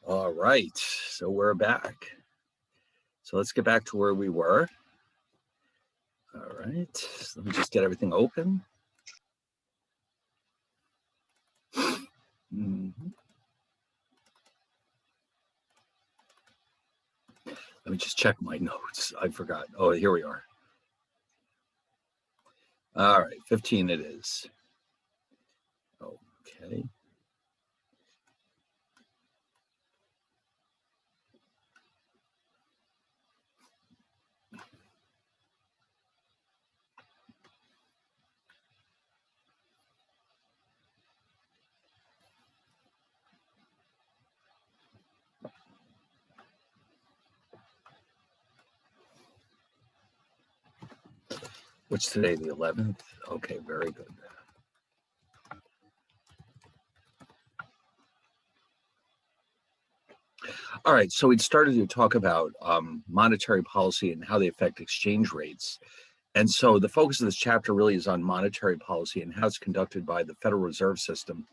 All right, so we're back. So let's get back to where we were. All right, so let me just get everything open. Let me just check my notes. I forgot. Oh, here we are. All right, 15 it is. Okay. What's today, the 11th? Okay, very good. All right, so we started to talk about monetary policy and how they affect exchange rates. And so the focus of this chapter really is on monetary policy and how it's conducted by the Federal Reserve System.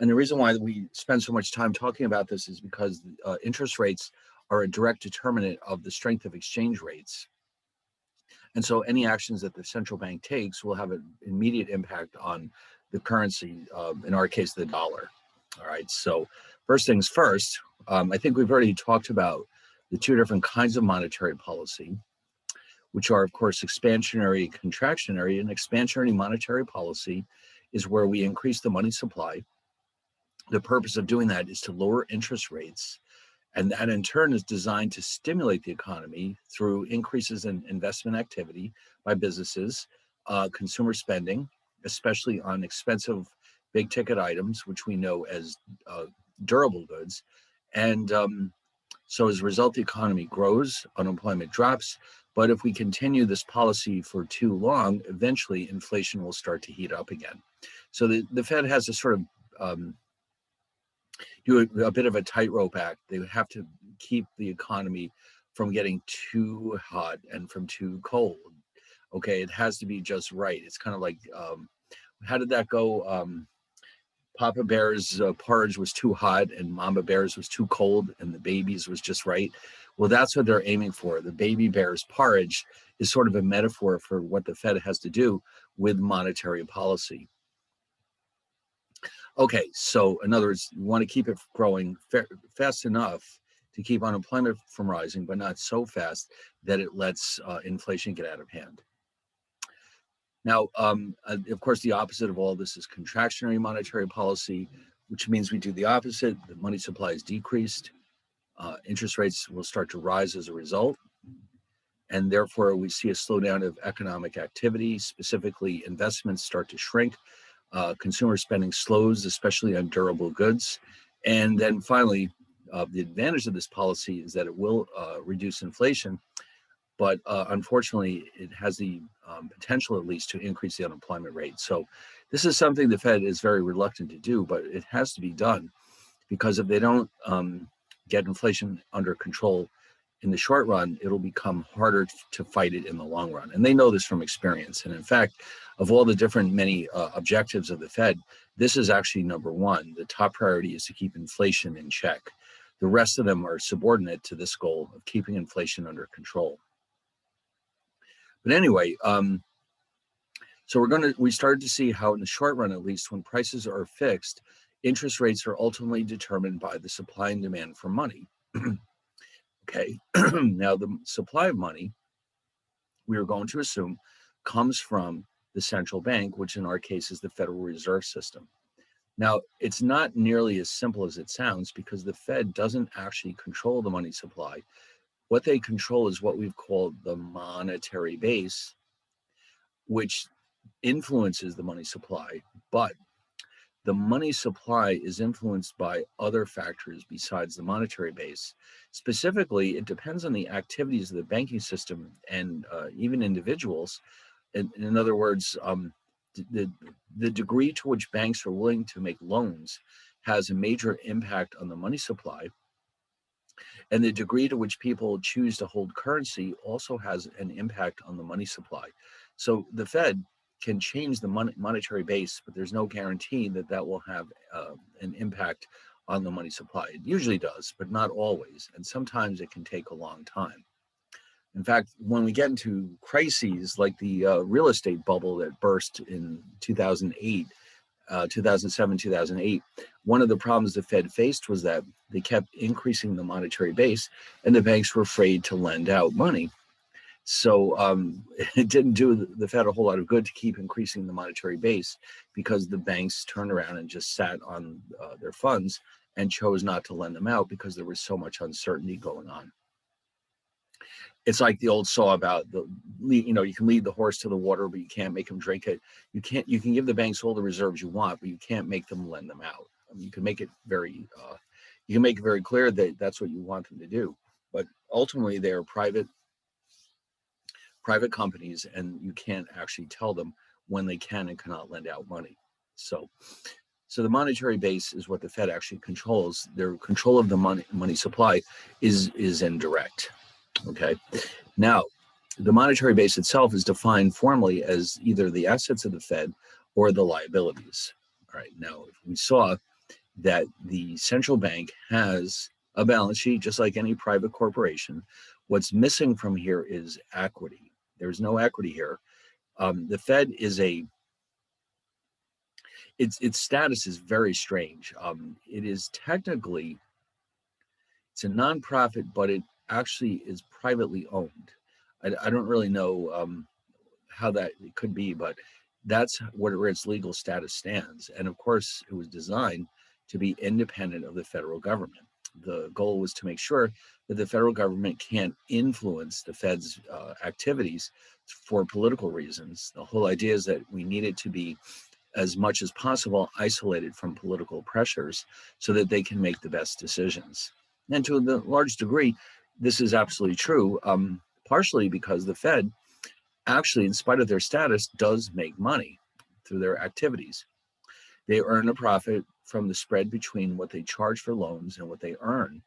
And the reason why we spend so much time talking about this is because interest rates are a direct determinant of the strength of exchange rates. And so any actions that the central bank takes will have an immediate impact on the currency, in our case, the dollar. All right, so first things first, I think we've already talked about the two different kinds of monetary policy, which are, of course, expansionary, contractionary. And expansionary monetary policy is where we increase the money supply. The purpose of doing that is to lower interest rates, and that in turn is designed to stimulate the economy through increases in investment activity by businesses, consumer spending, especially on expensive big ticket items, which we know as durable goods. And so as a result, the economy grows, unemployment drops. But if we continue this policy for too long, eventually inflation will start to heat up again. So the Fed has to sort of do a bit of a tightrope act. They have to keep the economy from getting too hot and from too cold. Okay, it has to be just right. It's kind of like, how did that go? Papa Bear's porridge was too hot and Mama Bear's was too cold and the baby's was just right. Well, that's what they're aiming for. The baby bear's porridge is sort of a metaphor for what the Fed has to do with monetary policy. Okay, so in other words, you want to keep it growing fast enough to keep unemployment from rising, but not so fast that it lets inflation get out of hand. Now, of course, the opposite of all this is contractionary monetary policy, which means we do the opposite. The money supply is decreased. Interest rates will start to rise as a result. And therefore, we see a slowdown of economic activity, specifically investments start to shrink. Consumer spending slows, especially on durable goods. And then finally, the advantage of this policy is that it will reduce inflation, but unfortunately, it has the potential at least to increase the unemployment rate. So this is something the Fed is very reluctant to do, but it has to be done because if they don't get inflation under control in the short run, it'll become harder to fight it in the long run. And they know this from experience. And in fact, of all the different many objectives of the Fed, this is actually number one. The top priority is to keep inflation in check. The rest of them are subordinate to this goal of keeping inflation under control. But anyway, so we started to see how in the short run, at least, when prices are fixed, interest rates are ultimately determined by the supply and demand for money. Okay, now the supply of money, we are going to assume, comes from the central bank, which in our case is the Federal Reserve System. Now, it's not nearly as simple as it sounds because the Fed doesn't actually control the money supply. What they control is what we've called the monetary base, which influences the money supply, but the money supply is influenced by other factors besides the monetary base. Specifically, it depends on the activities of the banking system and even individuals. In other words, the degree to which banks are willing to make loans has a major impact on the money supply. And the degree to which people choose to hold currency also has an impact on the money supply. So the Fed can change the monetary base, but there's no guarantee that that will have an impact on the money supply. It usually does, but not always. And sometimes it can take a long time. In fact, when we get into crises like the real estate bubble that burst in 2008, 2007, 2008, one of the problems the Fed faced was that they kept increasing the monetary base and the banks were afraid to lend out money. So it didn't do the Fed a whole lot of good to keep increasing the monetary base, because the banks turned around and just sat on their funds and chose not to lend them out because there was so much uncertainty going on. It's like the old saw about you can lead the horse to the water, but you can't make him drink it. You can give the banks all the reserves you want, but you can't make them lend them out. I mean, you can make it very clear that that's what you want them to do. But ultimately, they are private companies, and you can't actually tell them when they can and cannot lend out money. So the monetary base is what the Fed actually controls. Their control of the money supply is indirect. Okay. Now, the monetary base itself is defined formally as either the assets of the Fed or the liabilities. All right. Now, if we saw that the central bank has a balance sheet, just like any private corporation, what's missing from here is equity. There's no equity here. The Fed is its status is very strange. It is technically, it's a nonprofit, but it actually is privately owned. I don't really know how that it could be, but that's where its legal status stands. And of course, it was designed to be independent of the federal government. The goal was to make sure that the federal government can't influence the Fed's activities for political reasons. The whole idea is that we need it to be, as much as possible, isolated from political pressures so that they can make the best decisions. And to a large degree, this is absolutely true, partially because the Fed actually, in spite of their status, does make money through their activities. They earn a profit from the spread between what they charge for loans and what they earn.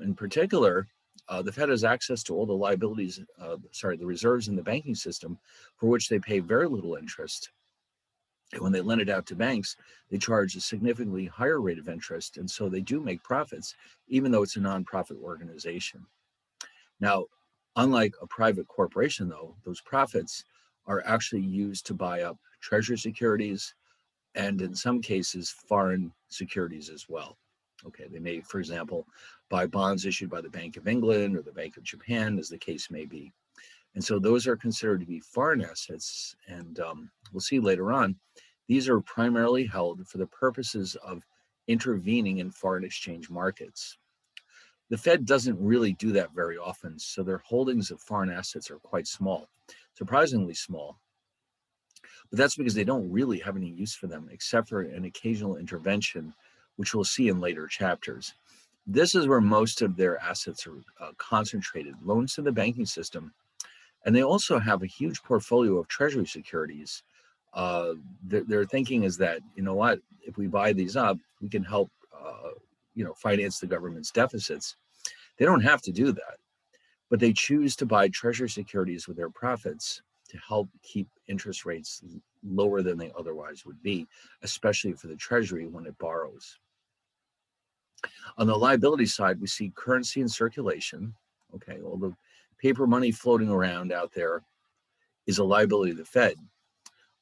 In particular, the Fed has access to all the liabilities, the reserves in the banking system, for which they pay very little interest. And when they lend it out to banks, they charge a significantly higher rate of interest. And so they do make profits, even though it's a nonprofit organization. Now, unlike a private corporation, though, those profits are actually used to buy up treasury securities and, in some cases, foreign securities as well. Okay, they may, for example, buy bonds issued by the Bank of England or the Bank of Japan, as the case may be. And so those are considered to be foreign assets. And we'll see later on, these are primarily held for the purposes of intervening in foreign exchange markets. The Fed doesn't really do that very often, so their holdings of foreign assets are quite small, surprisingly small. But that's because they don't really have any use for them, except for an occasional intervention, which we'll see in later chapters. This is where most of their assets are concentrated, loans to the banking system. And they also have a huge portfolio of treasury securities. Their thinking is that, you know what, if we buy these up, we can help finance the government's deficits. They don't have to do that, but they choose to buy treasury securities with their profits to help keep interest rates lower than they otherwise would be, especially for the treasury when it borrows. On the liability side, we see currency in circulation. Okay, all the paper money floating around out there is a liability of the Fed.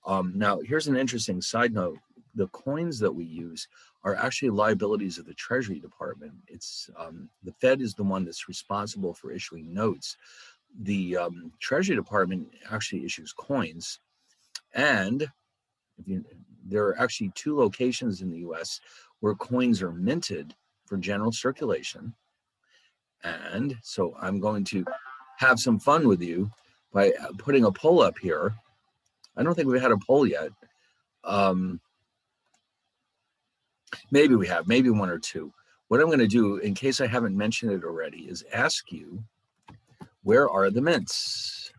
Now, here's an interesting side note. The coins that we use are actually liabilities of the Treasury Department. It's the Fed is the one that's responsible for issuing notes. The Treasury Department actually issues coins, and there are actually two locations in the U.S. where coins are minted for general circulation. And so I'm going to have some fun with you by putting a poll up here. I don't think we've had a poll yet. Maybe we have, maybe one or two. What I'm going to do, in case I haven't mentioned it already, is ask you, where are the mints?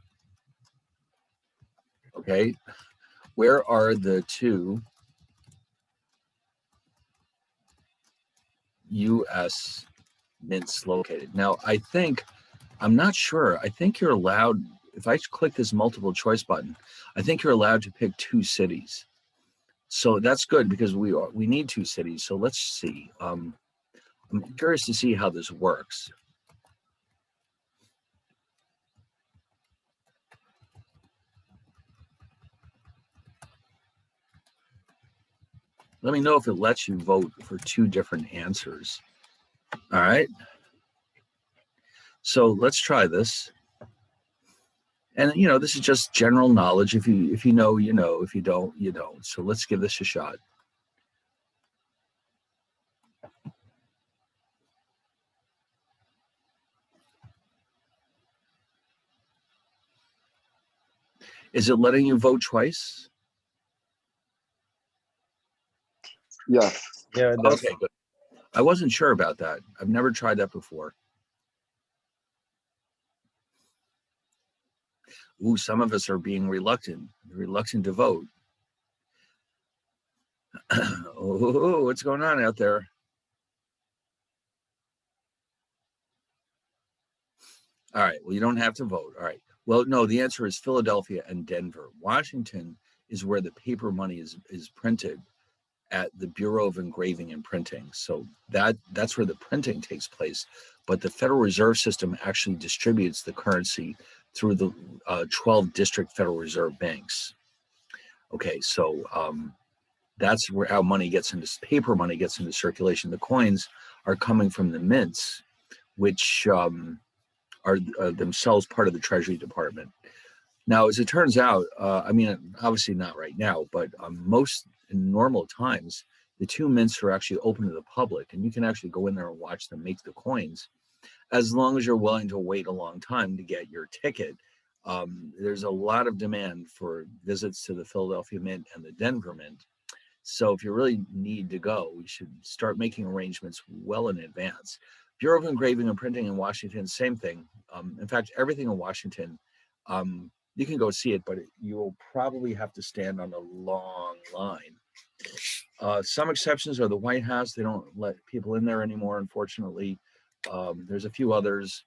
Okay, where are the two U.S. mints located? Now, I'm not sure. I think you're allowed if I click this multiple choice button, I think you're allowed to pick 2 cities. So that's good because we need 2 cities. So let's see. I'm curious to see how this works. Let me know if it lets you vote for 2 different answers. All right. So let's try this. And this is just general knowledge. If you know, you know. If you don't, you don't. So let's give this a shot. Is it letting you vote twice? Yeah. Yeah, that's Okay, good. I wasn't sure about that. I've never tried that before. Ooh, some of us are being reluctant to vote. Oh, what's going on out there? All right, well, you don't have to vote. All right. Well, no, the answer is Philadelphia and Denver. Washington is where the paper money is printed at the Bureau of Engraving and Printing. So that's where the printing takes place. But the Federal Reserve System actually distributes the currency through the 12 district Federal Reserve banks. Okay, so that's where how money gets into paper money gets into circulation. The coins are coming from the mints, which are themselves part of the Treasury Department. Now, as it turns out, I mean, obviously not right now, but most in normal times, the 2 mints are actually open to the public, and you can actually go in there and watch them make the coins, as long as you're willing to wait a long time to get your ticket. There's a lot of demand for visits to the Philadelphia Mint and the Denver Mint. So if you really need to go, we should start making arrangements well in advance. Bureau of Engraving and Printing in Washington, same thing. In fact, everything in Washington, you can go see it, but you will probably have to stand on a long line. Some exceptions are the White House. They don't let people in there anymore, unfortunately. There's a few others,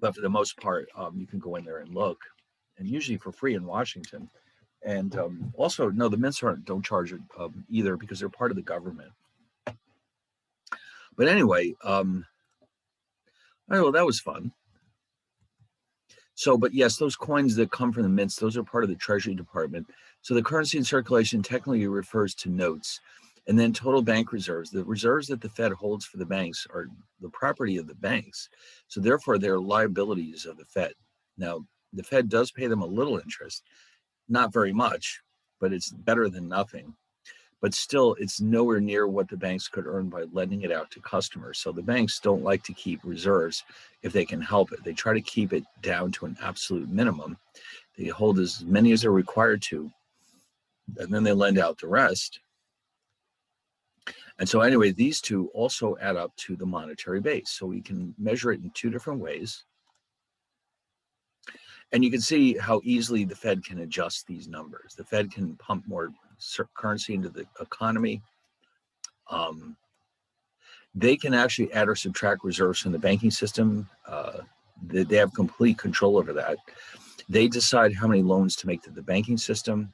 but for the most part, you can go in there and look, and usually for free in Washington. And also, no, the mints don't charge it either because they're part of the government. But anyway, oh, well, that was fun. So, but yes, those coins that come from the mints, those are part of the Treasury Department. So the currency in circulation technically refers to notes. And then total bank reserves. The reserves that the Fed holds for the banks are the property of the banks. So therefore, they're liabilities of the Fed. Now, the Fed does pay them a little interest, not very much, but it's better than nothing. But still, it's nowhere near what the banks could earn by lending it out to customers. So the banks don't like to keep reserves if they can help it. They try to keep it down to an absolute minimum. They hold as many as they're required to, and then they lend out the rest. And so anyway, these 2 also add up to the monetary base. So we can measure it in 2 different ways. And you can see how easily the Fed can adjust these numbers. The Fed can pump more currency into the economy. They can actually add or subtract reserves from the banking system. They have complete control over that. They decide how many loans to make to the banking system.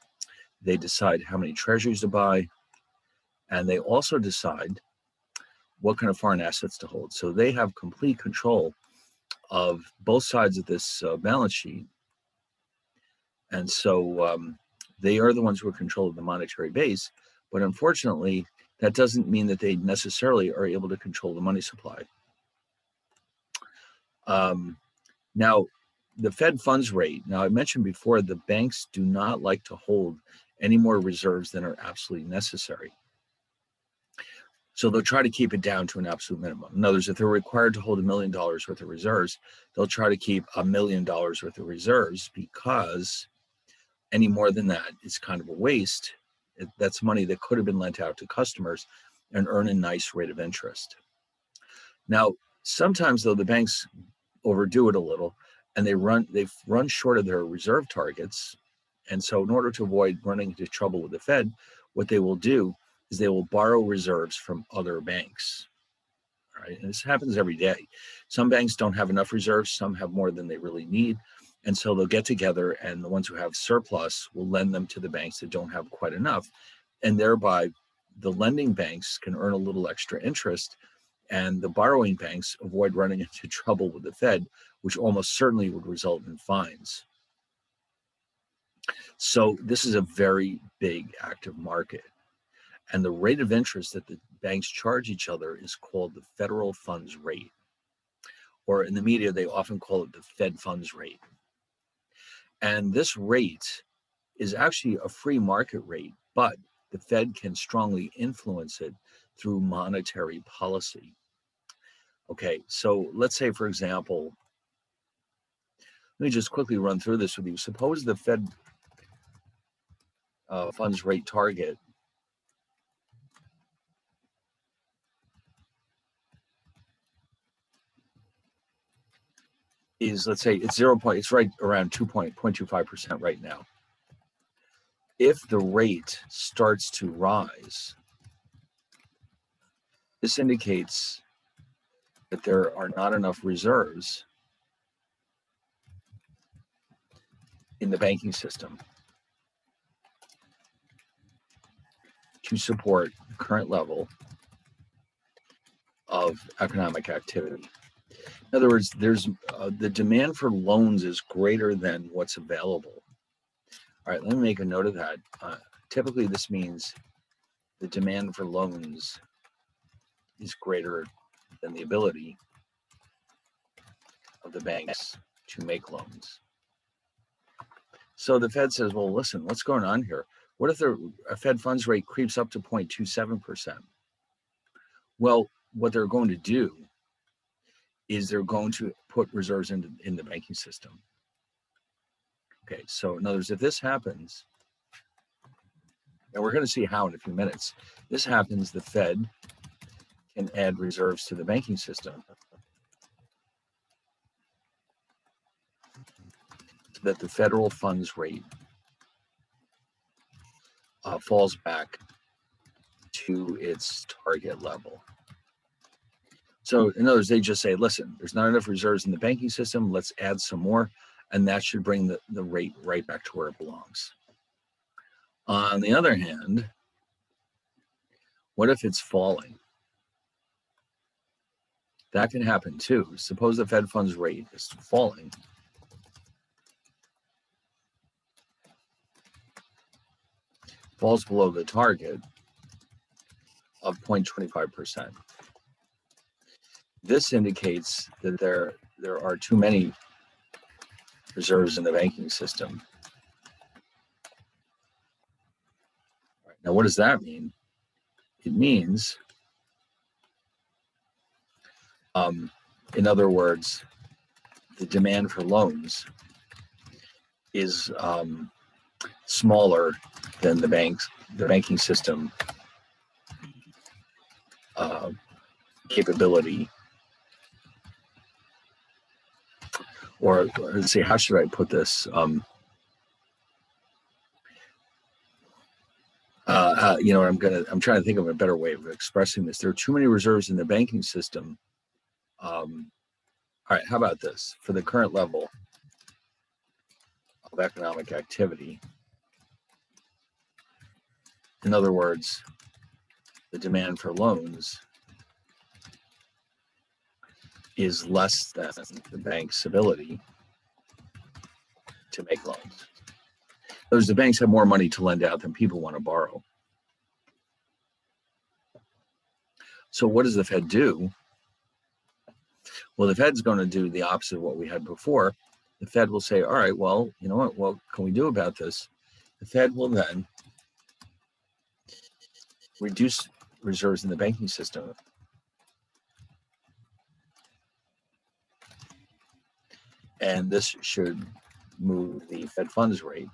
They decide how many treasuries to buy. And they also decide what kind of foreign assets to hold. So they have complete control of both sides of this balance sheet. And so they are the ones who are control of the monetary base. But unfortunately, that doesn't mean that they necessarily are able to control the money supply. Now, the Fed funds rate, now I mentioned before, the banks do not like to hold any more reserves than are absolutely necessary. So they'll try to keep it down to an absolute minimum. In other words, if they're required to hold $1 million worth of reserves, they'll try to keep $1 million worth of reserves, because any more than that is kind of a waste. That's money that could have been lent out to customers and earn a nice rate of interest. Now, sometimes though, the banks overdo it a little, and they've run short of their reserve targets. And so in order to avoid running into trouble with the Fed, what they will do is they will borrow reserves from other banks. right? And this happens every day. Some banks don't have enough reserves, some have more than they really need. And so they'll get together, and the ones who have surplus will lend them to the banks that don't have quite enough. And thereby, the lending banks can earn a little extra interest, and the borrowing banks avoid running into trouble with the Fed, which almost certainly would result in fines. So this is a very big active market. And the rate of interest that the banks charge each other is called the federal funds rate. Or in the media, they often call it the Fed funds rate. And this rate is actually a free market rate, but the Fed can strongly influence it through monetary policy. Okay, so let's say, for example, let me just quickly run through this with you. Suppose the Fed funds rate target is, let's say it's 0. It's right around 2.25% right now. If the rate starts to rise, this indicates that there are not enough reserves in the banking system to support the current level of economic activity. In other words, there's the demand for loans is greater than what's available. All right, let me make a note of that. Typically, this means the demand for loans is greater than the ability of the banks to make loans. So the Fed says, well, listen, what's going on here? What if the Fed funds rate creeps up to 0.27%? Well, what they're going to do is they're going to put reserves in the banking system. Okay, so in other words, if this happens, and we're going to see how in a few minutes, this happens, the Fed can add reserves to the banking system so that the federal funds rate falls back to its target level. So in other words, they just say, listen, there's not enough reserves in the banking system, let's add some more, and that should bring the rate right back to where it belongs. On the other hand, what if it's falling? That can happen too. Suppose the Fed funds rate is falling. Falls below the target of 0.25%. This indicates that there are too many reserves in the banking system. Right. Now, what does that mean? It means, in other words, the demand for loans is smaller than the banking system capability. Or let's see, how should I put this? I'm trying to think of a better way of expressing this. There are too many reserves in the banking system. All right, how about this? For the current level of economic activity, in other words, the demand for loans is less than the bank's ability to make loans. Those the banks have more money to lend out than people want to borrow. So what does the Fed do? Well, the Fed's going to do the opposite of what we had before. The Fed will say, all right, well, you know what can we do about this? The Fed will then reduce reserves in the banking system. And this should move the Fed funds rate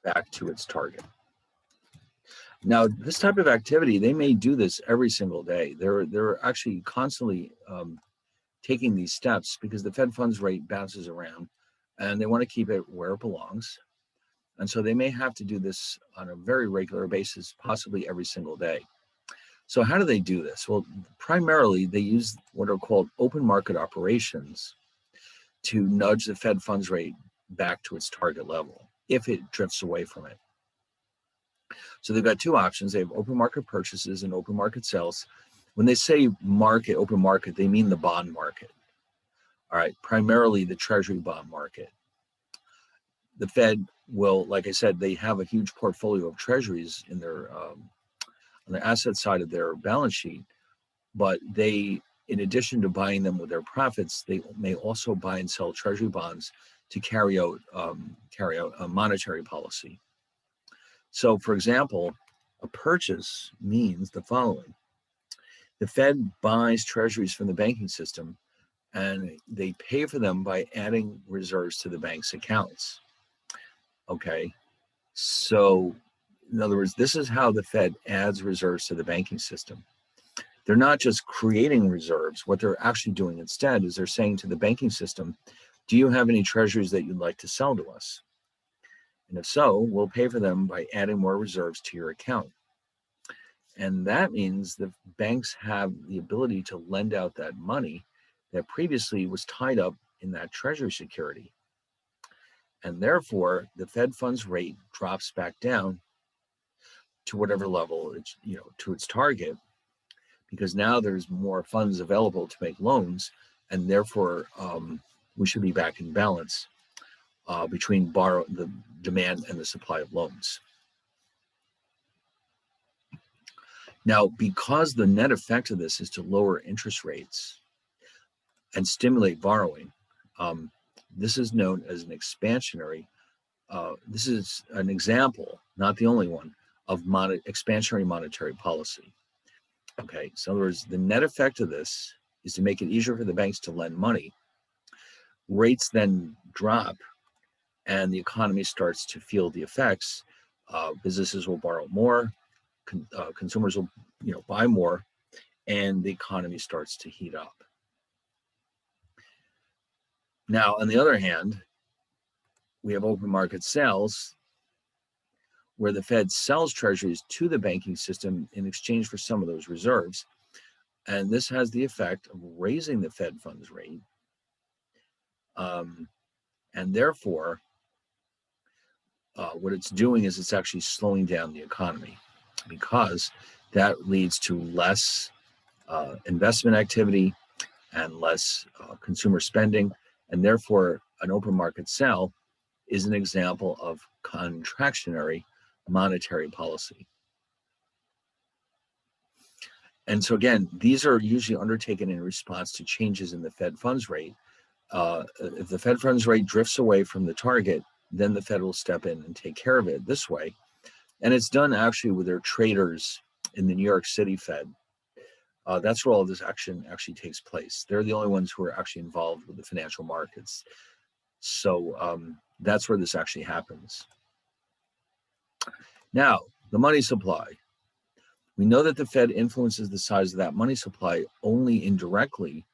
back to its target. Now, this type of activity, they may do this every single day. They're actually constantly taking these steps because the Fed funds rate bounces around and they want to keep it where it belongs. And so they may have to do this on a very regular basis, possibly every single day. So how do they do this? Well, primarily they use what are called open market operations to nudge the Fed funds rate back to its target level if it drifts away from it. So they've got two options. They have open market purchases and open market sales. When they say market, open market, they mean the bond market. All right, primarily the treasury bond market. The Fed will, like I said, they have a huge portfolio of treasuries in their on the asset side of their balance sheet, but they, in addition to buying them with their profits, they may also buy and sell treasury bonds to carry out a monetary policy. So, for example, a purchase means the following: the Fed buys treasuries from the banking system, and they pay for them by adding reserves to the bank's accounts. Okay, so in other words, this is how the Fed adds reserves to the banking system. They're not just creating reserves. What they're actually doing instead is they're saying to the banking system, do you have any treasuries that you'd like to sell to us? And if so, we'll pay for them by adding more reserves to your account. And that means the banks have the ability to lend out that money that previously was tied up in that treasury security. And therefore, the Fed funds rate drops back down to whatever level it's, to its target, because now there's more funds available to make loans, and therefore we should be back in balance between the demand and the supply of loans. Now, because the net effect of this is to lower interest rates and stimulate borrowing, this is known as an expansionary. This is an example, not the only one, of expansionary monetary policy. Okay, so in other words, the net effect of this is to make it easier for the banks to lend money. Rates then drop, and the economy starts to feel the effects. Businesses will borrow more, consumers will, buy more, and the economy starts to heat up. Now, on the other hand, we have open market sales, where the Fed sells treasuries to the banking system in exchange for some of those reserves. And this has the effect of raising the Fed funds rate. And therefore, what it's doing is it's actually slowing down the economy, because that leads to less investment activity and less consumer spending. And therefore, an open market sale is an example of contractionary monetary policy. And so again, these are usually undertaken in response to changes in the Fed funds rate. If the Fed funds rate drifts away from the target, then the Fed will step in and take care of it this way. And it's done actually with their traders in the New York City Fed. That's where all this action actually takes place. They're the only ones who are actually involved with the financial markets. So that's where this actually happens. Now, the money supply. We know that the Fed influences the size of that money supply only indirectly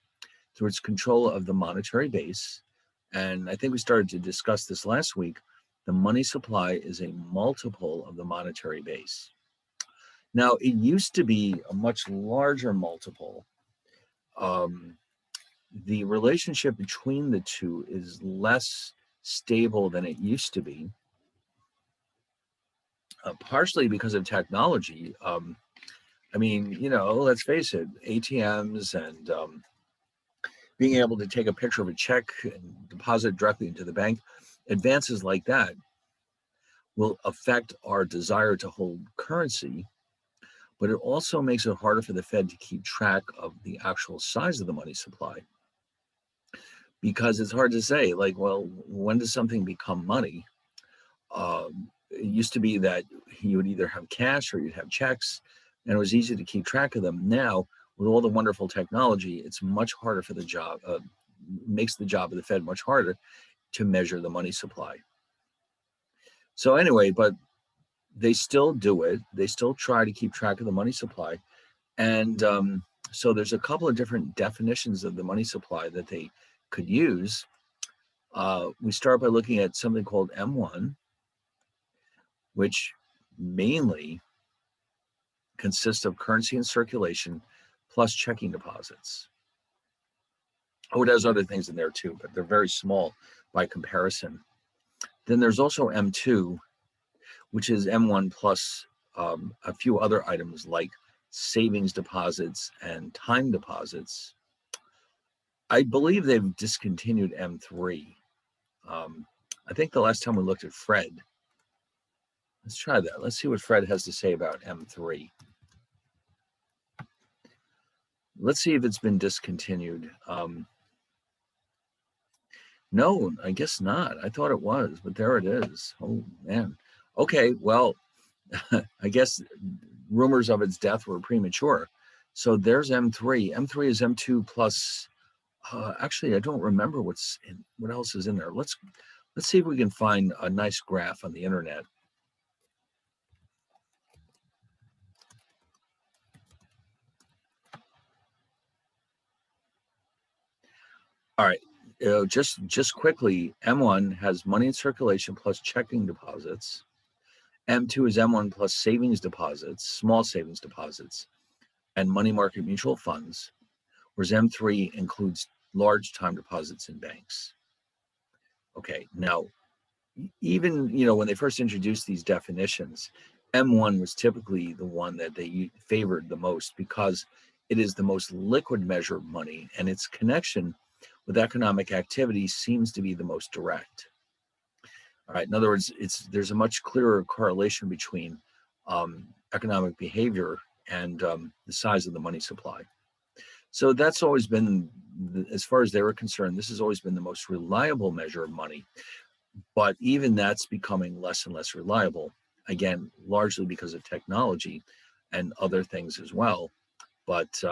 through its control of the monetary base. And I think we started to discuss this last week. The money supply is a multiple of the monetary base. Now, it used to be a much larger multiple. The relationship between the two is less stable than it used to be, partially because of technology. Let's face it, ATMs and being able to take a picture of a check and deposit it directly into the bank, advances like that will affect our desire to hold currency, but it also makes it harder for the Fed to keep track of the actual size of the money supply. Because it's hard to say, when does something become money? It used to be that you would either have cash or you'd have checks, and it was easy to keep track of them. Now, with all the wonderful technology, it's much harder for the job, makes the job of the Fed much harder to measure the money supply. So anyway, but they still do it. They still try to keep track of the money supply. And so there's a couple of different definitions of the money supply that they could use. We start by looking at something called M1, which mainly consists of currency in circulation plus checking deposits. Oh, it has other things in there too, but they're very small by comparison. Then there's also M2, which is M1 plus a few other items like savings deposits and time deposits. I believe they've discontinued M3. I think the last time we looked at Fred, let's try that. Let's see what Fred has to say about M3. Let's see if it's been discontinued. No, I guess not. I thought it was, but there it is. Oh, man. Okay, well, I guess rumors of its death were premature. So there's M3. M3 is M2 plus. Actually, I don't remember what else is in there. Let's see if we can find a nice graph on the internet. All right, just quickly, M1 has money in circulation plus checking deposits. M2 is M1 plus savings deposits, small savings deposits, and money market mutual funds, whereas M3 includes large time deposits in banks. Okay, now, even when they first introduced these definitions, M1 was typically the one that they favored the most because it is the most liquid measure of money, and its connection with economic activity seems to be the most direct. All right, in other words, there's a much clearer correlation between economic behavior and the size of the money supply. So that's always been, as far as they were concerned, this has always been the most reliable measure of money. But even that's becoming less and less reliable, again, largely because of technology and other things as well. But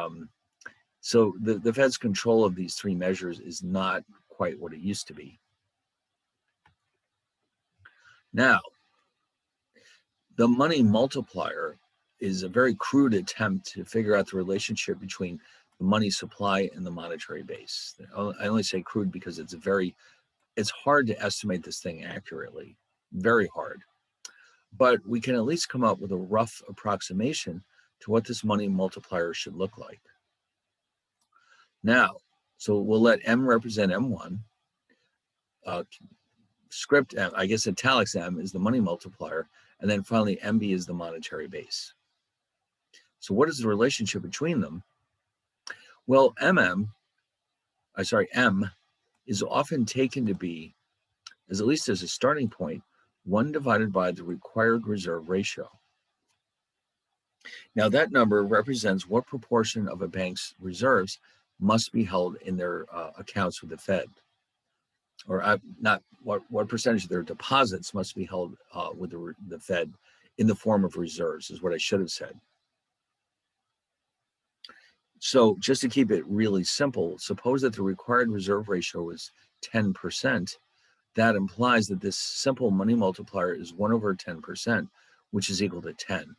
so the Fed's control of these three measures is not quite what it used to be. Now, the money multiplier is a very crude attempt to figure out the relationship between the money supply and the monetary base. I only say crude because it's hard to estimate this thing accurately, very hard. But we can at least come up with a rough approximation to what this money multiplier should look like. Now, so we'll let M represent M1. Script M, I guess italics M is the money multiplier, and then finally MB is the monetary base. So what is the relationship between them? Well, M is often taken to be, at least as a starting point, 1 divided by the required reserve ratio. Now that number represents what proportion of a bank's reserves must be held in their accounts with the Fed, or not what percentage of their deposits must be held with the Fed in the form of reserves, is what I should have said. So just to keep it really simple, suppose that the required reserve ratio is 10%. That implies that this simple money multiplier is 1 over 10%, which is equal to 10.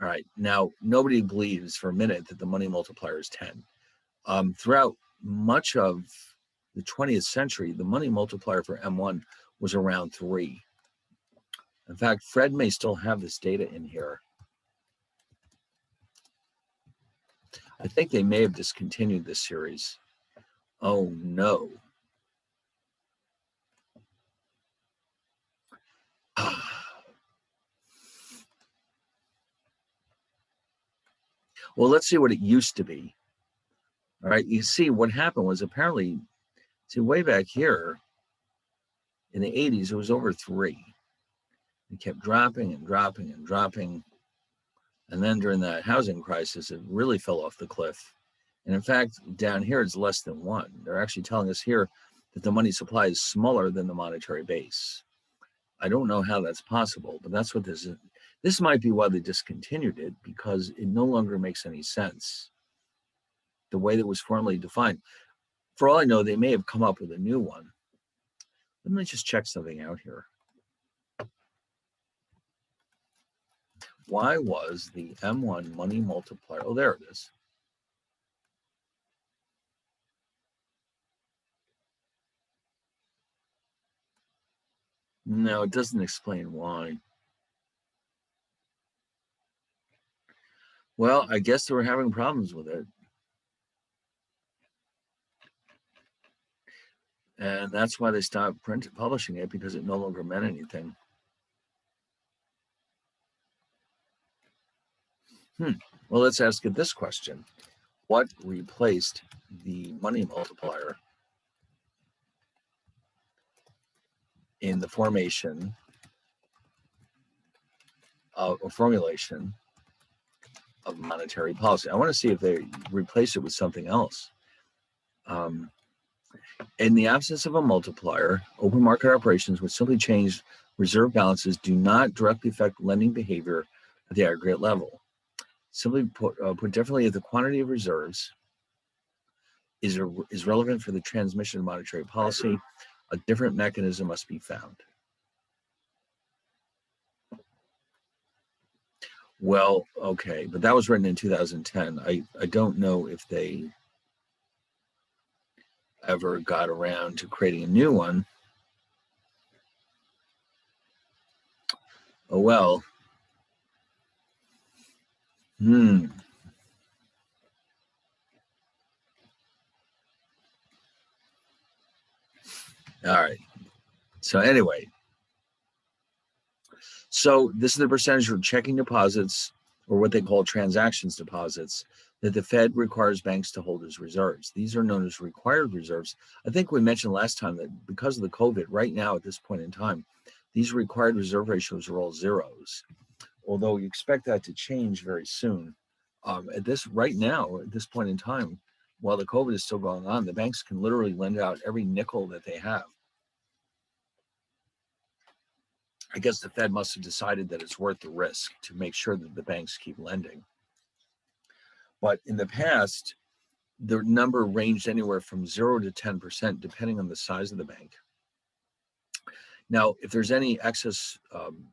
All right, now nobody believes for a minute that the money multiplier is 10. Throughout much of the 20th century, the money multiplier for M1 was around 3. In fact, Fred may still have this data in here. I think they may have discontinued this series. Oh no. Well, let's see what it used to be. All right, you see what happened was apparently, way back here in the 80s, it was over 3. It kept dropping and dropping and dropping. And then during that housing crisis, it really fell off the cliff. And in fact, down here, it's less than 1. They're actually telling us here that the money supply is smaller than the monetary base. I don't know how that's possible, but that's what this is. This might be why they discontinued it, because it no longer makes any sense, the way that was formally defined. For all I know, they may have come up with a new one. Let me just check something out here. Why was the M1 money multiplier? Oh, there it is. No, it doesn't explain why. Well, I guess they were having problems with it. And that's why they stopped publishing it, because it no longer meant anything. Well, let's ask it this question. What replaced the money multiplier in the formation or formulation of monetary policy? I want to see if they replace it with something else. In the absence of a multiplier, open market operations would simply change reserve balances, do not directly affect lending behavior at the aggregate level. Simply put differently, if the quantity of reserves is relevant for the transmission of monetary policy, a different mechanism must be found. Well, okay, but that was written in 2010. I don't know if they ever got around to creating a new one. Oh well. All right. So anyway, so this is the percentage of checking deposits, or what they call transactions deposits, that the Fed requires banks to hold as reserves. These are known as required reserves. I think we mentioned last time that because of the COVID, right now at this point in time, these required reserve ratios are all zeros, although you expect that to change very soon. At this point in time, while the COVID is still going on, the banks can literally lend out every nickel that they have. I guess the Fed must have decided that it's worth the risk to make sure that the banks keep lending. But in the past, the number ranged anywhere from 0 to 10%, depending on the size of the bank. Now, if there's any excess,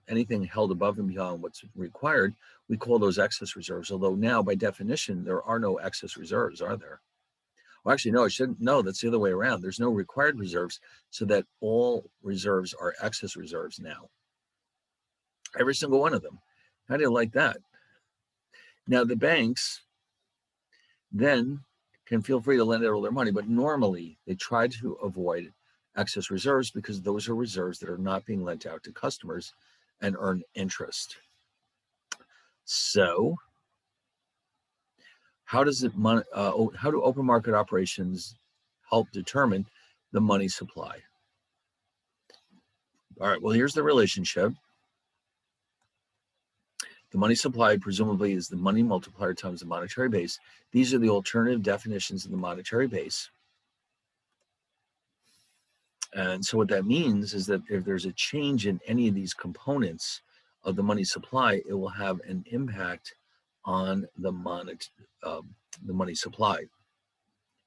anything held above and beyond what's required, we call those excess reserves. Although now, by definition, there are no excess reserves, are there? Well, actually, no, I shouldn't. No, that's the other way around. There's no required reserves, so that all reserves are excess reserves now. Every single one of them. How do you like that? Now, the banks then can feel free to lend out all their money, but normally they try to avoid excess reserves because those are reserves that are not being lent out to customers and earn interest. So, how do open market operations help determine the money supply? All right, well, here's the relationship. The money supply presumably is the money multiplier times the monetary base. These are the alternative definitions of the monetary base. And so what that means is that if there's a change in any of these components of the money supply, it will have an impact on the money supply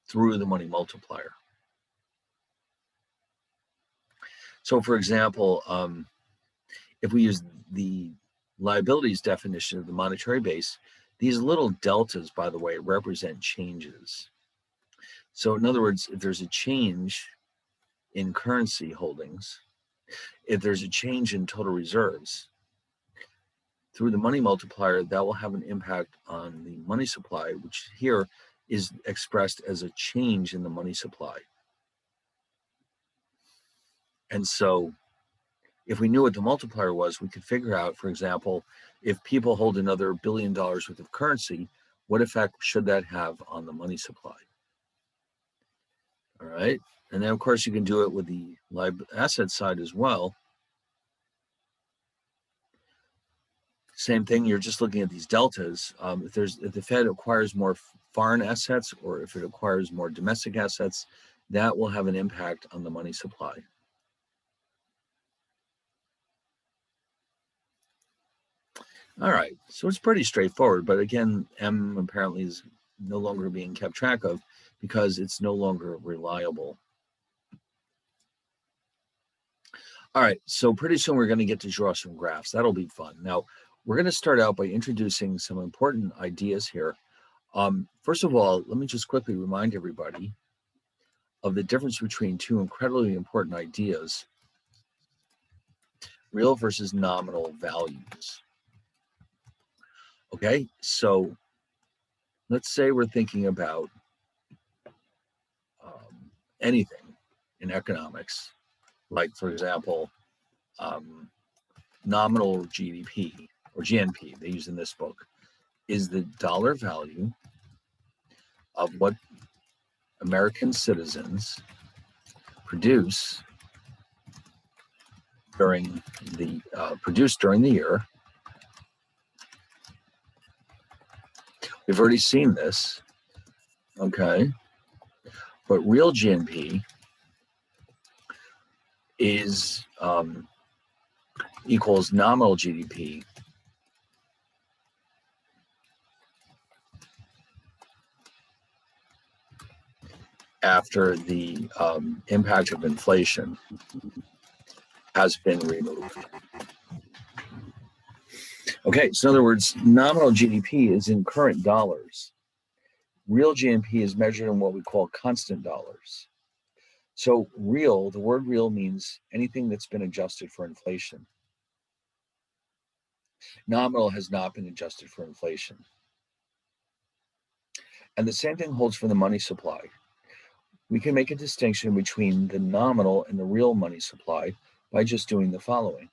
through the money multiplier. So for example, if we use the liabilities definition of the monetary base, these little deltas, by the way, represent changes. So in other words, if there's a change in currency holdings, if there's a change in total reserves, through the money multiplier, that will have an impact on the money supply, which here is expressed as a change in the money supply. And so if we knew what the multiplier was, we could figure out, for example, if people hold another $1 billion worth of currency, what effect should that have on the money supply? All right. And then, of course, you can do it with the asset side as well. Same thing, you're just looking at these deltas. If the Fed acquires more foreign assets, or if it acquires more domestic assets, that will have an impact on the money supply. All right, so it's pretty straightforward, but again, M apparently is no longer being kept track of because it's no longer reliable. All right, so pretty soon we're going to get to draw some graphs. That'll be fun. Now, we're going to start out by introducing some important ideas here. First of all, let me just quickly remind everybody of the difference between two incredibly important ideas: real versus nominal values. Okay, so let's say we're thinking about anything in economics, like, for example, um, nominal GDP or GNP, they use in this book, is the dollar value of what American citizens produce during the year. We've already seen this, okay? But real GNP is equals nominal GDP after the impact of inflation has been removed. Okay, so in other words, nominal GDP is in current dollars. Real GNP is measured in what we call constant dollars. So real, the word real means anything that's been adjusted for inflation. Nominal has not been adjusted for inflation. And the same thing holds for the money supply. We can make a distinction between the nominal and the real money supply by just doing the following.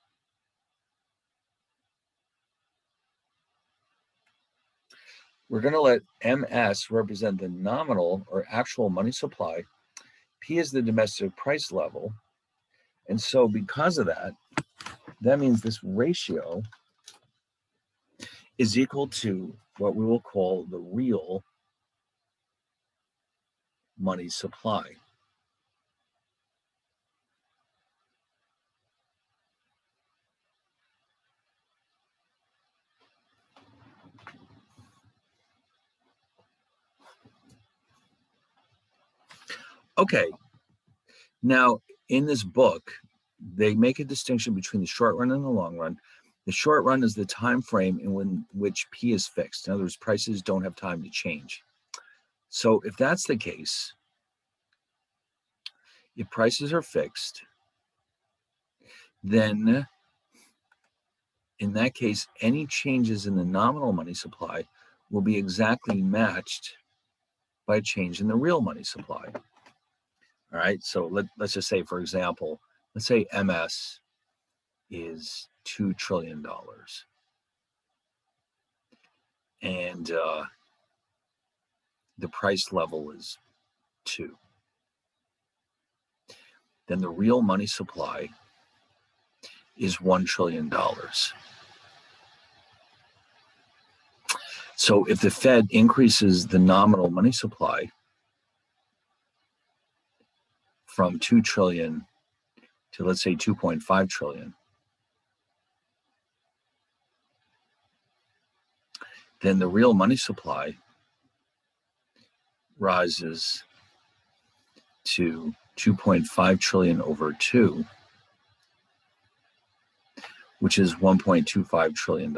We're going to let MS represent the nominal or actual money supply. P is the domestic price level. And so because of that, that means this ratio is equal to what we will call the real money supply. Okay, now in this book, they make a distinction between the short run and the long run. The short run is the time frame in which P is fixed. In other words, prices don't have time to change. So if that's the case, if prices are fixed, then in that case, any changes in the nominal money supply will be exactly matched by a change in the real money supply. All right, so let's just say, for example, let's say MS is $2 trillion. And the price level is 2. Then the real money supply is $1 trillion. So if the Fed increases the nominal money supply from 2 trillion to, let's say, 2.5 trillion, then the real money supply rises to 2.5 trillion over 2, which is $1.25 trillion.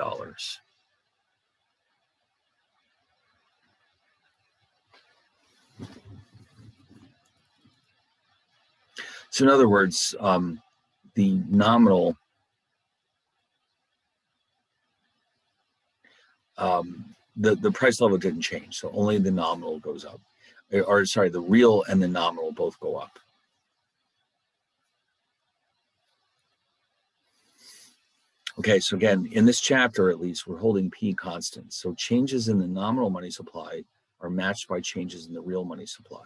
So in other words, the nominal the price level didn't change, so only the nominal goes up. Or sorry, the real and the nominal both go up. Okay, so again, in this chapter at least, we're holding P constant. So changes in the nominal money supply are matched by changes in the real money supply.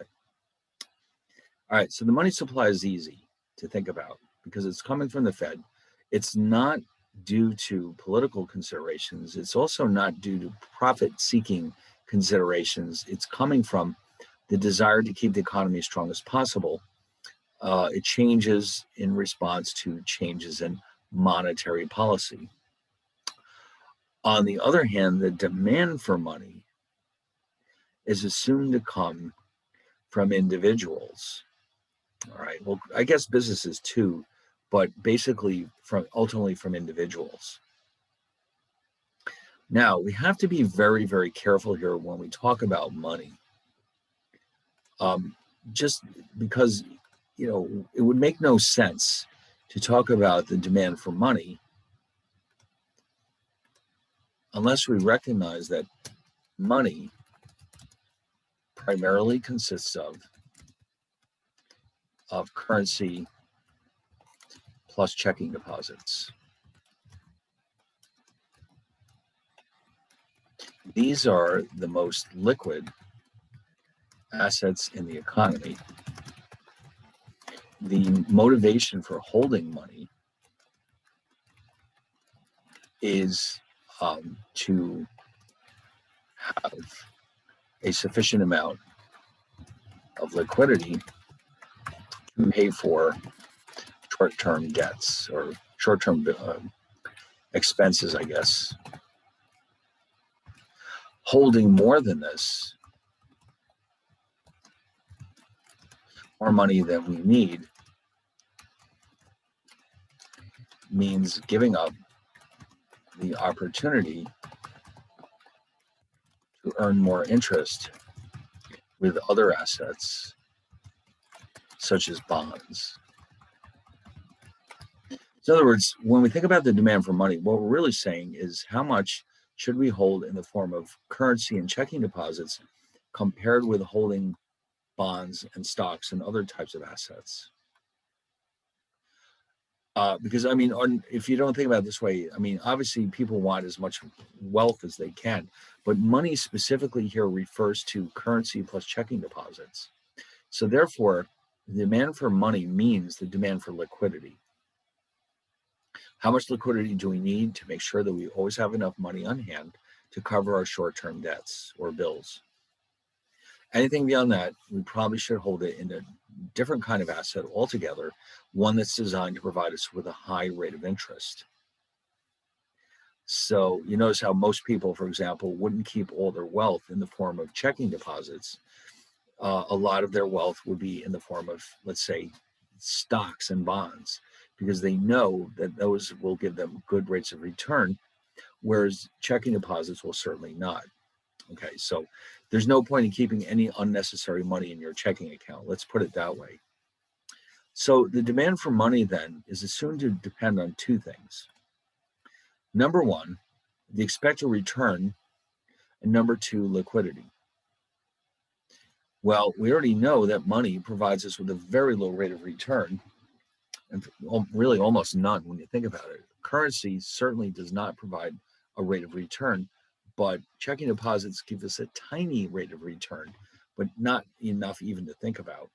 All right, so the money supply is easy to think about because it's coming from the Fed. It's not due to political considerations. It's also not due to profit-seeking considerations. It's coming from the desire to keep the economy as strong as possible. It changes in response to changes in monetary policy. On the other hand, the demand for money is assumed to come from individuals. All right, well, I guess businesses too, but basically ultimately from individuals. Now, we have to be very, very careful here when we talk about money. Just because, it would make no sense to talk about the demand for money unless we recognize that money primarily consists of currency plus checking deposits. These are the most liquid assets in the economy. The motivation for holding money is to have a sufficient amount of liquidity to pay for short-term debts or short-term expenses, I guess. Holding more than this, more money than we need, means giving up the opportunity to earn more interest with other assets, such as bonds. So in other words, when we think about the demand for money, what we're really saying is how much should we hold in the form of currency and checking deposits compared with holding bonds and stocks and other types of assets. Because I mean, if you don't think about it this way, I mean, obviously people want as much wealth as they can, but money specifically here refers to currency plus checking deposits. So therefore, the demand for money means the demand for liquidity. How much liquidity do we need to make sure that we always have enough money on hand to cover our short-term debts or bills? Anything beyond that, we probably should hold it in a different kind of asset altogether, one that's designed to provide us with a high rate of interest. So you notice how most people, for example, wouldn't keep all their wealth in the form of checking deposits. A lot of their wealth would be in the form of, let's say, stocks and bonds, because they know that those will give them good rates of return, whereas checking deposits will certainly not. Okay, so there's no point in keeping any unnecessary money in your checking account. Let's put it that way. So the demand for money then is assumed to depend on two things. Number one, the expected return, and number two, liquidity. Well, we already know that money provides us with a very low rate of return, and really almost none when you think about it. Currency certainly does not provide a rate of return, but checking deposits give us a tiny rate of return, but not enough even to think about.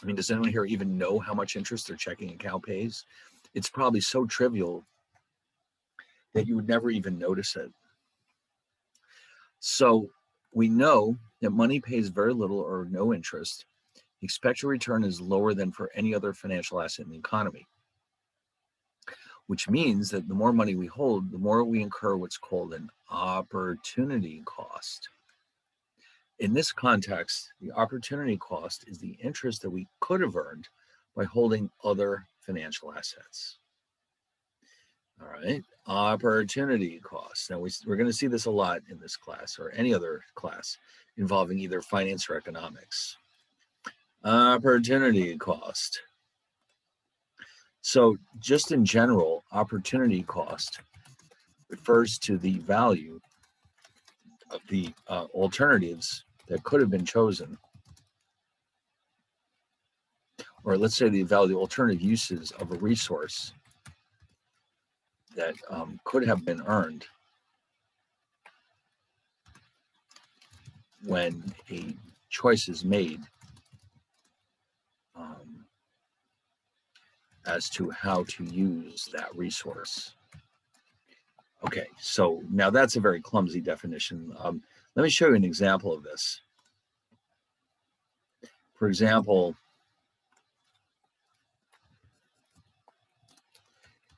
I mean, does anyone here even know how much interest their checking account pays? It's probably so trivial that you would never even notice it. So we know that money pays very little or no interest. The expected return is lower than for any other financial asset in the economy, which means that the more money we hold, the more we incur what's called an opportunity cost. In this context, the opportunity cost is the interest that we could have earned by holding other financial assets. All right, opportunity cost. Now we're going to see this a lot in this class or any other class involving either finance or economics. Opportunity cost. So just in general, opportunity cost refers to the value of the alternatives that could have been chosen, or let's say the value of alternative uses of a resource that could have been earned when a choice is made as to how to use that resource. Okay, so now that's a very clumsy definition. Let me show you an example of this. For example,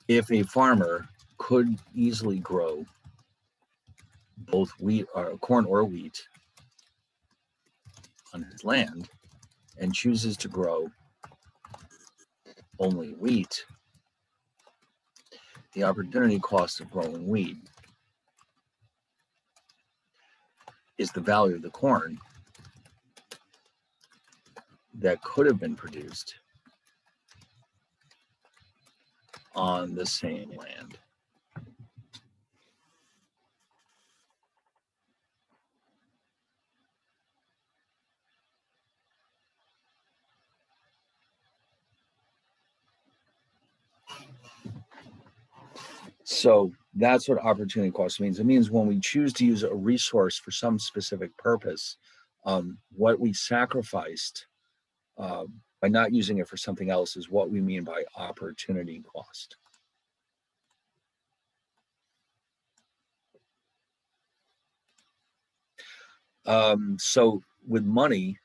if a farmer could easily grow both wheat or corn or wheat on his land and chooses to grow only wheat, the opportunity cost of growing wheat is the value of the corn that could have been produced on the same land. So that's what opportunity cost means. It means when we choose to use a resource for some specific purpose, what we sacrificed by not using it for something else is what we mean by opportunity cost. So with money,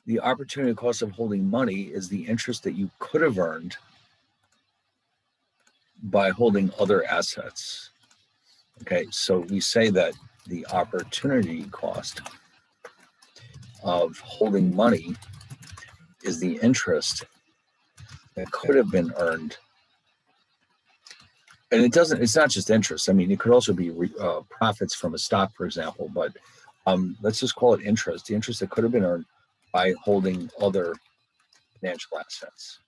the opportunity cost of holding money is the interest that you could have earned by holding other assets. Okay, so we say that the opportunity cost of holding money is the interest that could have been earned. And it's not just interest. I mean, it could also be profits from a stock, for example, but let's just call it interest, the interest that could have been earned by holding other financial assets.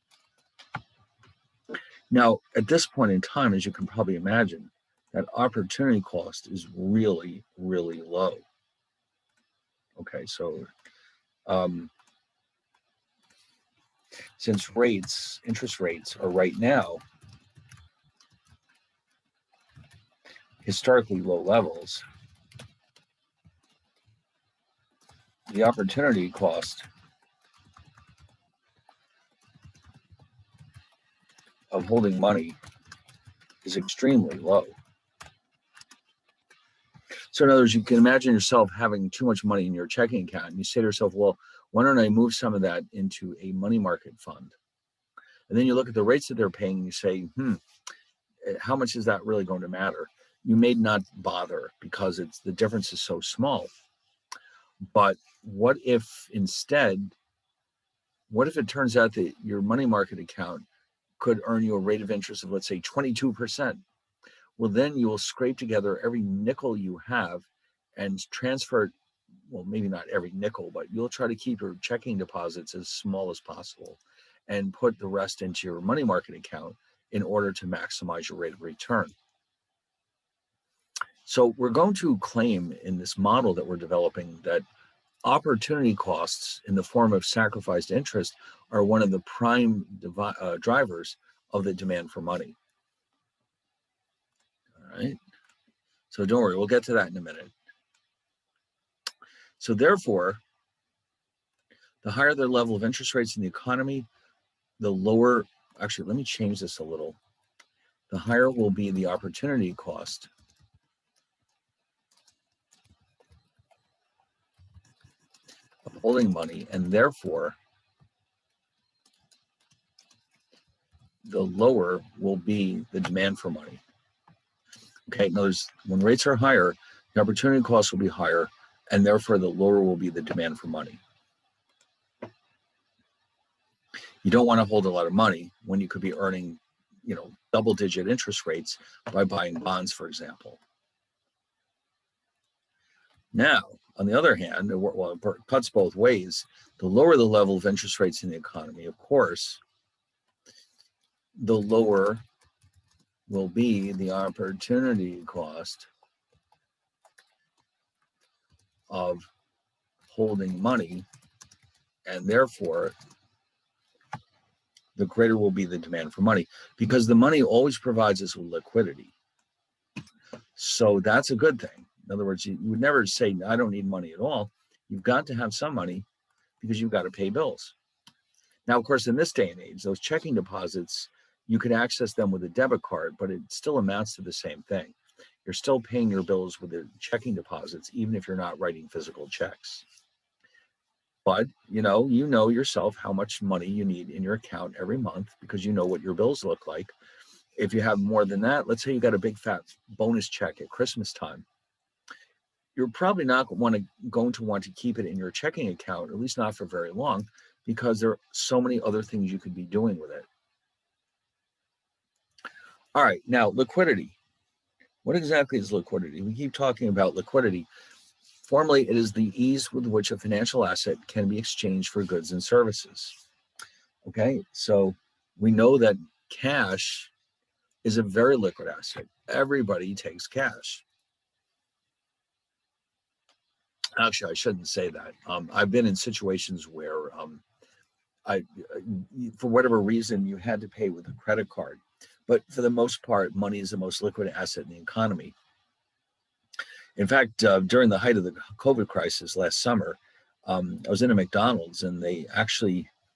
Now, at this point in time, as you can probably imagine, that opportunity cost is really, really low. Okay, so since interest rates are right now historically low levels, the opportunity cost of holding money is extremely low. So in other words, you can imagine yourself having too much money in your checking account, and you say to yourself, well, why don't I move some of that into a money market fund? And then you look at the rates that they're paying and you say, how much is that really going to matter? You may not bother because the difference is so small. But what if instead, what if it turns out that your money market account could earn you a rate of interest of, let's say, 22%? Well, then you will scrape together every nickel you have and transfer it. Well, maybe not every nickel, but you'll try to keep your checking deposits as small as possible and put the rest into your money market account in order to maximize your rate of return. So we're going to claim in this model that we're developing that opportunity costs in the form of sacrificed interest are one of the prime drivers of the demand for money. All right. So don't worry, we'll get to that in a minute. So therefore, the higher the level of interest rates in the economy, the lower, actually, let me change this a little. The higher will be the opportunity cost of holding money, and therefore, the lower will be the demand for money. Okay, in other words, when rates are higher, the opportunity cost will be higher, and therefore the lower will be the demand for money. You don't want to hold a lot of money when you could be earning, double-digit interest rates by buying bonds, for example. Now, on the other hand, well, it cuts both ways. The lower the level of interest rates in the economy, of course, the lower will be the opportunity cost of holding money, and therefore the greater will be the demand for money, because the money always provides us with liquidity. So that's a good thing. In other words, you would never say, I don't need money at all. You've got to have some money because you've got to pay bills. Now, of course, in this day and age, those checking deposits, you can access them with a debit card, but it still amounts to the same thing. You're still paying your bills with the checking deposits, even if you're not writing physical checks. But, you know yourself how much money you need in your account every month because you know what your bills look like. If you have more than that, let's say you got a big fat bonus check at Christmas time, you're probably not going to want to keep it in your checking account, at least not for very long, because there are so many other things you could be doing with it. All right, now liquidity. What exactly is liquidity? We keep talking about liquidity. Formally, it is the ease with which a financial asset can be exchanged for goods and services. Okay, so we know that cash is a very liquid asset. Everybody takes cash. Actually, I shouldn't say that. I've been in situations where for whatever reason, you had to pay with a credit card. But for the most part, money is the most liquid asset in the economy. In fact, during the height of the COVID crisis last summer, I was in a McDonald's, and they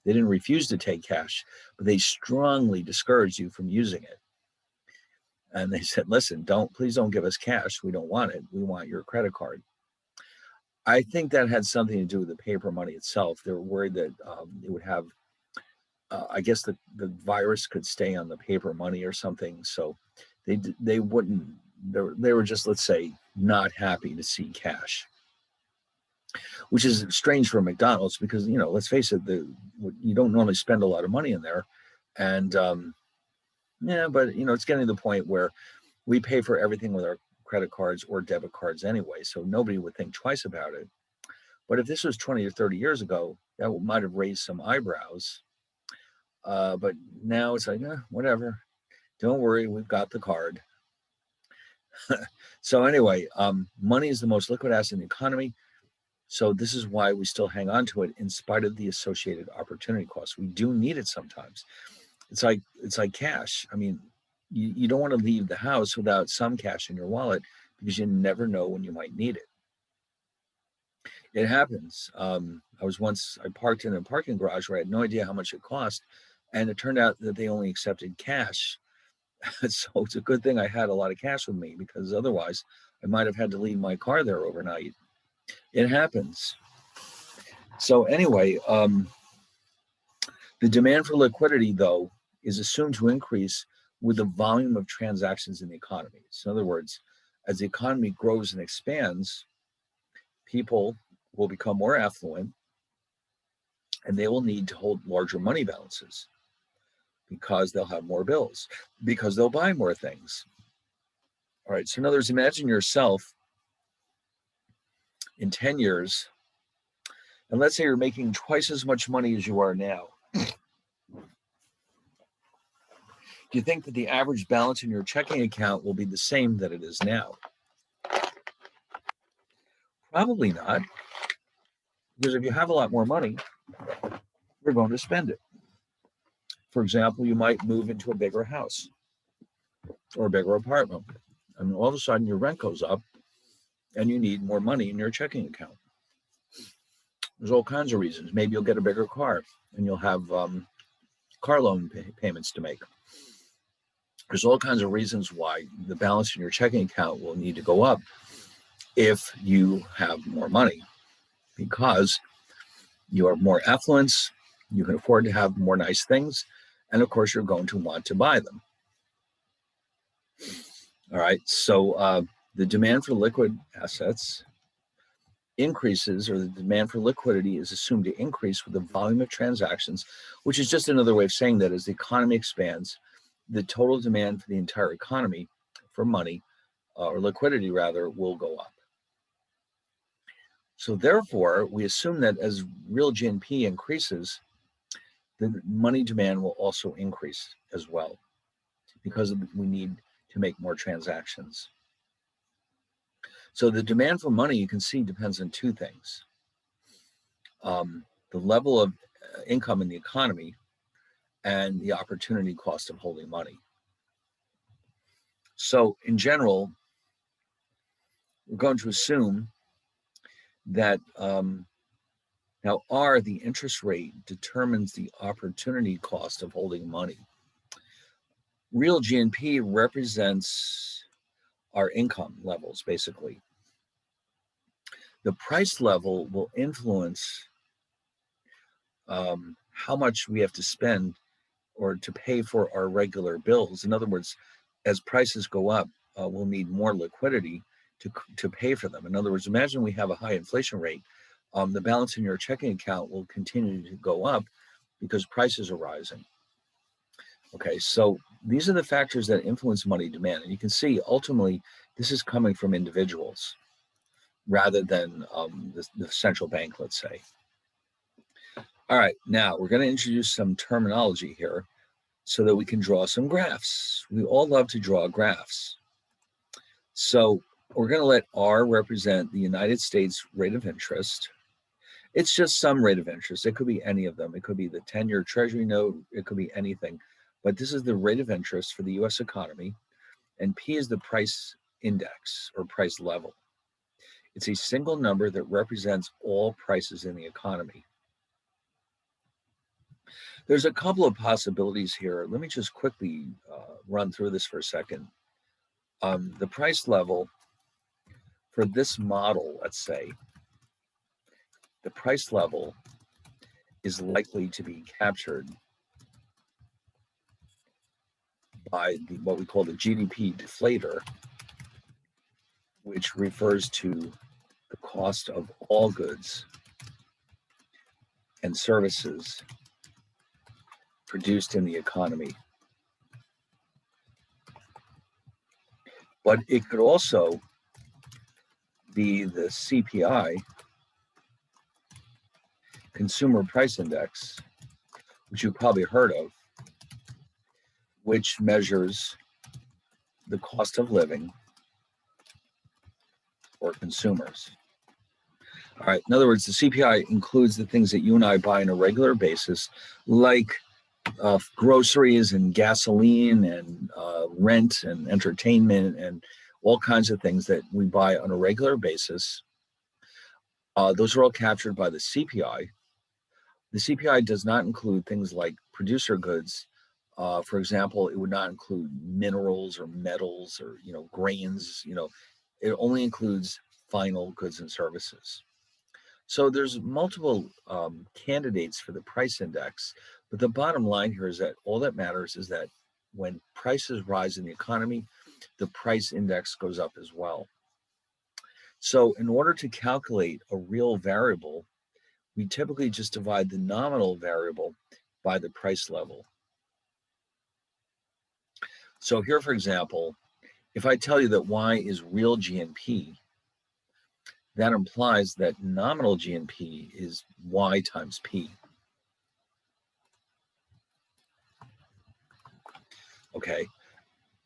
didn't refuse to take cash, but they strongly discouraged you from using it. And they said, listen, please don't give us cash. We don't want it. We want your credit card. I think that had something to do with the paper money itself. They were worried that it would have, I guess the virus could stay on the paper money or something. So they wouldn't, they were just, let's say, not happy to see cash, which is strange for McDonald's because, let's face it, you don't normally spend a lot of money in there. And yeah, but it's getting to the point where we pay for everything with our credit cards or debit cards anyway, so nobody would think twice about it. But if this was 20 or 30 years ago, that might have raised some eyebrows. But now it's like, whatever. Don't worry, we've got the card. So anyway, money is the most liquid asset in the economy. So this is why we still hang on to it in spite of the associated opportunity costs. We do need it sometimes. It's like cash. I mean, you don't want to leave the house without some cash in your wallet because you never know when you might need it. It happens. I parked in a parking garage where I had no idea how much it cost, and it turned out that they only accepted cash. So it's a good thing I had a lot of cash with me because otherwise I might have had to leave my car there overnight. It happens. So anyway, the demand for liquidity, though, is assumed to increase with the volume of transactions in the economy. So in other words, as the economy grows and expands, people will become more affluent and they will need to hold larger money balances because they'll have more bills, because they'll buy more things. All right, so in other words, imagine yourself in 10 years, and let's say you're making twice as much money as you are now. Do you think that the average balance in your checking account will be the same that it is now? Probably not, because if you have a lot more money, you're going to spend it. For example, you might move into a bigger house or a bigger apartment, and all of a sudden your rent goes up and you need more money in your checking account. There's all kinds of reasons. Maybe you'll get a bigger car and you'll have car loan payments to make. There's all kinds of reasons why the balance in your checking account will need to go up if you have more money, because you have more affluence, you can afford to have more nice things, and of course you're going to want to buy them. All right, so the demand for liquid assets increases, or the demand for liquidity is assumed to increase with the volume of transactions, which is just another way of saying that as the economy expands, the total demand for the entire economy for money, or liquidity rather, will go up. So therefore, we assume that as real GNP increases, the money demand will also increase as well, because we need to make more transactions. So the demand for money, you can see, depends on two things. The level of income in the economy and the opportunity cost of holding money. So in general, we're going to assume that now the interest rate determines the opportunity cost of holding money. Real GNP represents our income levels, basically. The price level will influence how much we have to spend or to pay for our regular bills. In other words, as prices go up, we'll need more liquidity to pay for them. In other words, imagine we have a high inflation rate. The balance in your checking account will continue to go up because prices are rising. Okay, so these are the factors that influence money demand. And you can see, ultimately, this is coming from individuals rather than the central bank, let's say. All right, now we're going to introduce some terminology here so that we can draw some graphs. We all love to draw graphs. So we're going to let R represent the United States rate of interest. It's just some rate of interest. It could be any of them. It could be the 10-year Treasury note. It could be anything. but this is the rate of interest for the US economy, and P is the price index or price level. It's a single number that represents all prices in the economy. There's a couple of possibilities here. Let me just quickly run through this for a second. The price level for this model, let's say, the price level is likely to be captured by what we call the GDP deflator, which refers to the cost of all goods and services produced in the economy. But it could also be the CPI, Consumer Price Index, which you've probably heard of, which measures the cost of living for consumers. All right, in other words, the CPI includes the things that you and I buy on a regular basis, like groceries and gasoline and rent and entertainment and all kinds of things that we buy on a regular basis. Those are all captured by the CPI. The CPI does not include things like producer goods. For example, it would not include minerals or metals or grains. It only includes final goods and services. So there's multiple candidates for the price index, but the bottom line here is that all that matters is that when prices rise in the economy, the price index goes up as well. So in order to calculate a real variable, we typically just divide the nominal variable by the price level. So here, for example, if I tell you that Y is real GNP, that implies that nominal GNP is Y times P. Okay.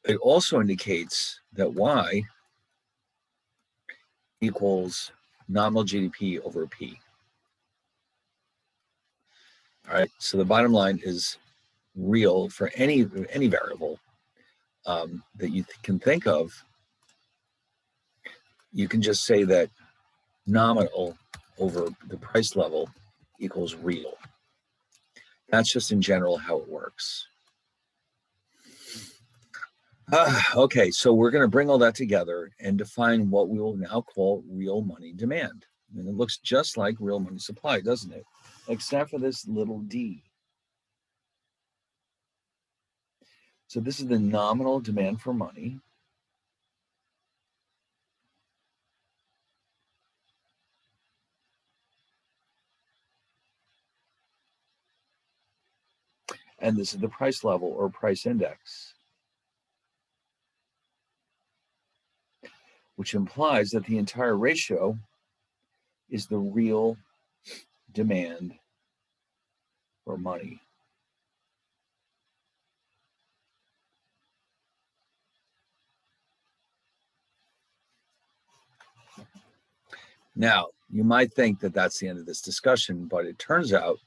It also indicates that Y equals nominal GDP over P. All right. So the bottom line is real for any variable that you can think of. You can just say that nominal over the price level equals real. That's just in general how it works. Okay, so we're going to bring all that together and define what we will now call real money demand. And it looks just like real money supply, doesn't it? Except for this little d. So this is the nominal demand for money. And this is the price level or price index, which implies that the entire ratio is the real demand for money. Now, you might think that that's the end of this discussion, but it turns out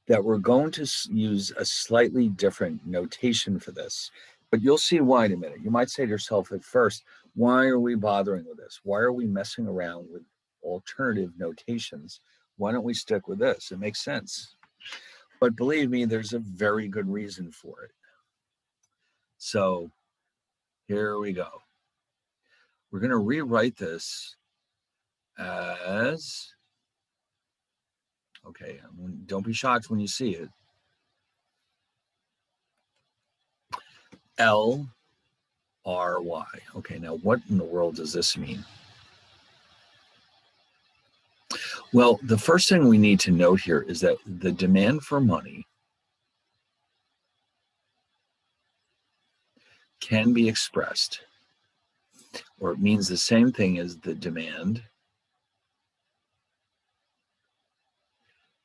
that we're going to use a slightly different notation for this. But you'll see why in a minute. You might say to yourself at first, why are we bothering with this? Why are we messing around with alternative notations? Why don't we stick with this? It makes sense. But believe me, there's a very good reason for it. So here we go. We're going to rewrite this as, okay, don't be shocked when you see it. LRY. Okay, now what in the world does this mean? Well, the first thing we need to note here is that the demand for money can be expressed, or it means the same thing as the demand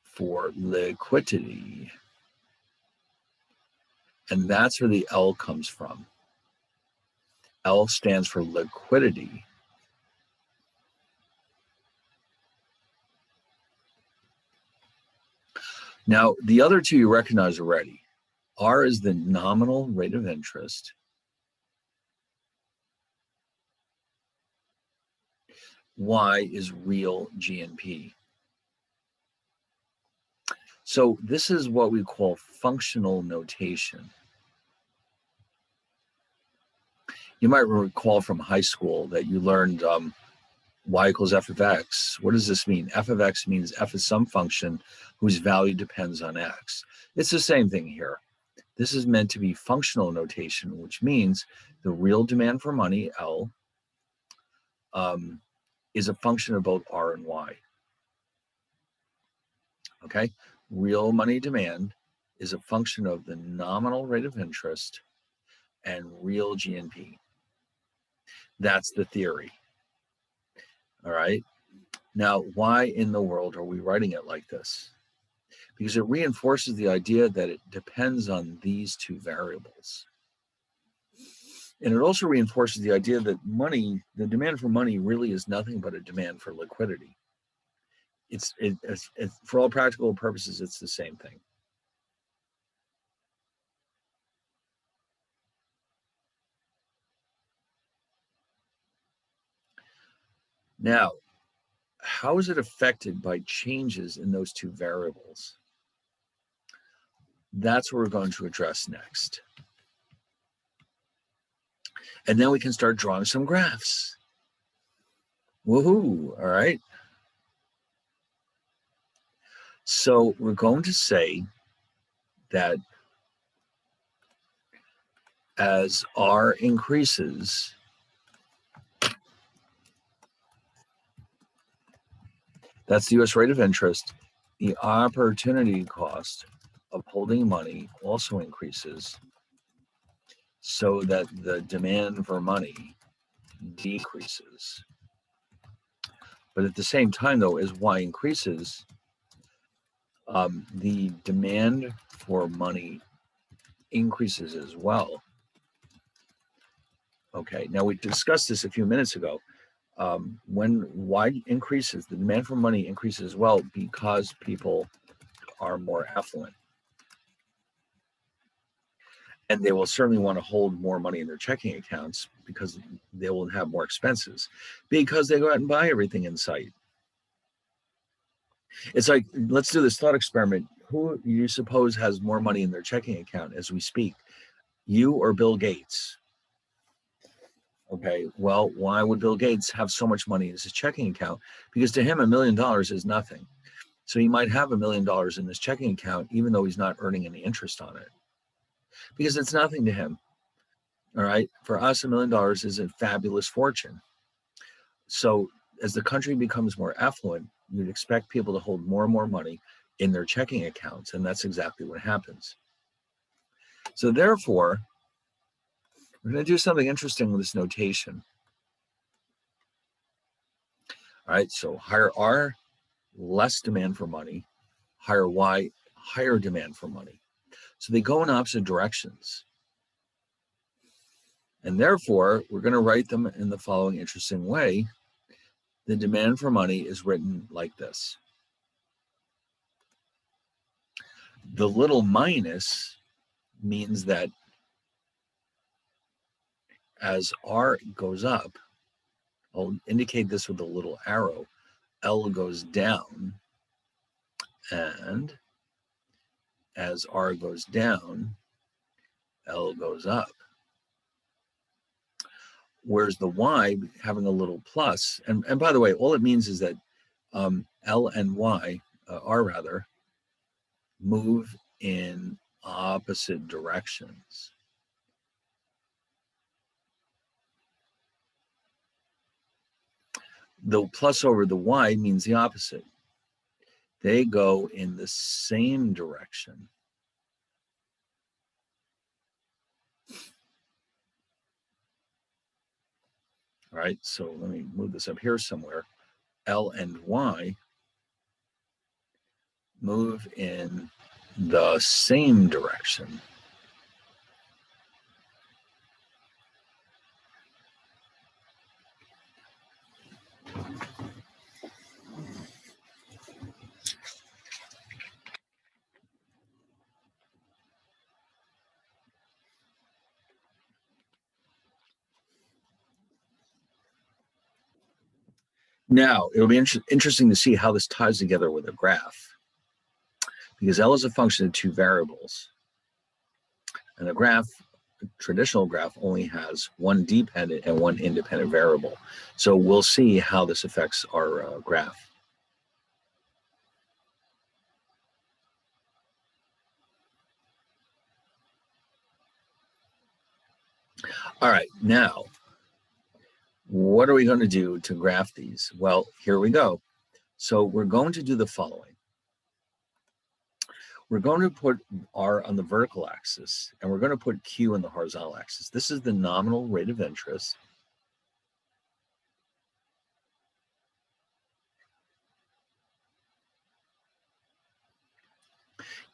for liquidity. And that's where the L comes from. L stands for liquidity. Now, the other two you recognize already. R is the nominal rate of interest. Y is real GNP. So this is what we call functional notation. You might recall from high school that you learned y equals f of x. What does this mean? F of x means f is some function whose value depends on x. It's the same thing here. This is meant to be functional notation, which means the real demand for money, L, is a function of both R and Y. Okay? Real money demand is a function of the nominal rate of interest and real GNP. That's the theory. All right? Now, why in the world are we writing it like this? Because it reinforces the idea that it depends on these two variables. And it also reinforces the idea that money, the demand for money, really is nothing but a demand for liquidity. It's for all practical purposes, it's the same thing. Now, how is it affected by changes in those two variables? That's what we're going to address next. And then we can start drawing some graphs. Woohoo, all right? So we're going to say that as R increases, that's the US rate of interest, the opportunity cost of holding money also increases so that the demand for money decreases. But at the same time, though, as Y increases, the demand for money increases as well. Okay, now we discussed this a few minutes ago. When Y increases, the demand for money increases as well because people are more affluent. And they will certainly want to hold more money in their checking accounts because they will have more expenses because they go out and buy everything in sight. It's like, let's do this thought experiment. Who do you suppose has more money in their checking account as we speak? You or Bill Gates? Okay, well, why would Bill Gates have so much money in his checking account? Because to him, $1 million is nothing. So he might have $1 million in his checking account, even though he's not earning any interest on it, because it's nothing to him. All right, for us, $1 million is a fabulous fortune. So as the country becomes more affluent, you'd expect people to hold more and more money in their checking accounts, and that's exactly what happens. So therefore, we're going to do something interesting with this notation. All right, so higher R, less demand for money, higher Y, higher demand for money. So they go in opposite directions. And therefore, we're going to write them in the following interesting way. The demand for money is written like this. The little minus means that as R goes up, I'll indicate this with a little arrow, L goes down, and as R goes down, L goes up. Whereas the Y having a little plus, and by the way, all it means is that L and Y, R rather, move in opposite directions. The plus over the Y means the opposite. They go in the same direction. All right, so let me move this up here somewhere. L and Y move in the same direction. Now, it'll be interesting to see how this ties together with a graph, because L is a function of two variables. And the graph, a traditional graph, only has one dependent and one independent variable. So we'll see how this affects our graph. All right, now, what are we going to do to graph these? Well, here we go. So we're going to do the following. We're going to put R on the vertical axis, and we're going to put Q on the horizontal axis. This is the nominal rate of interest.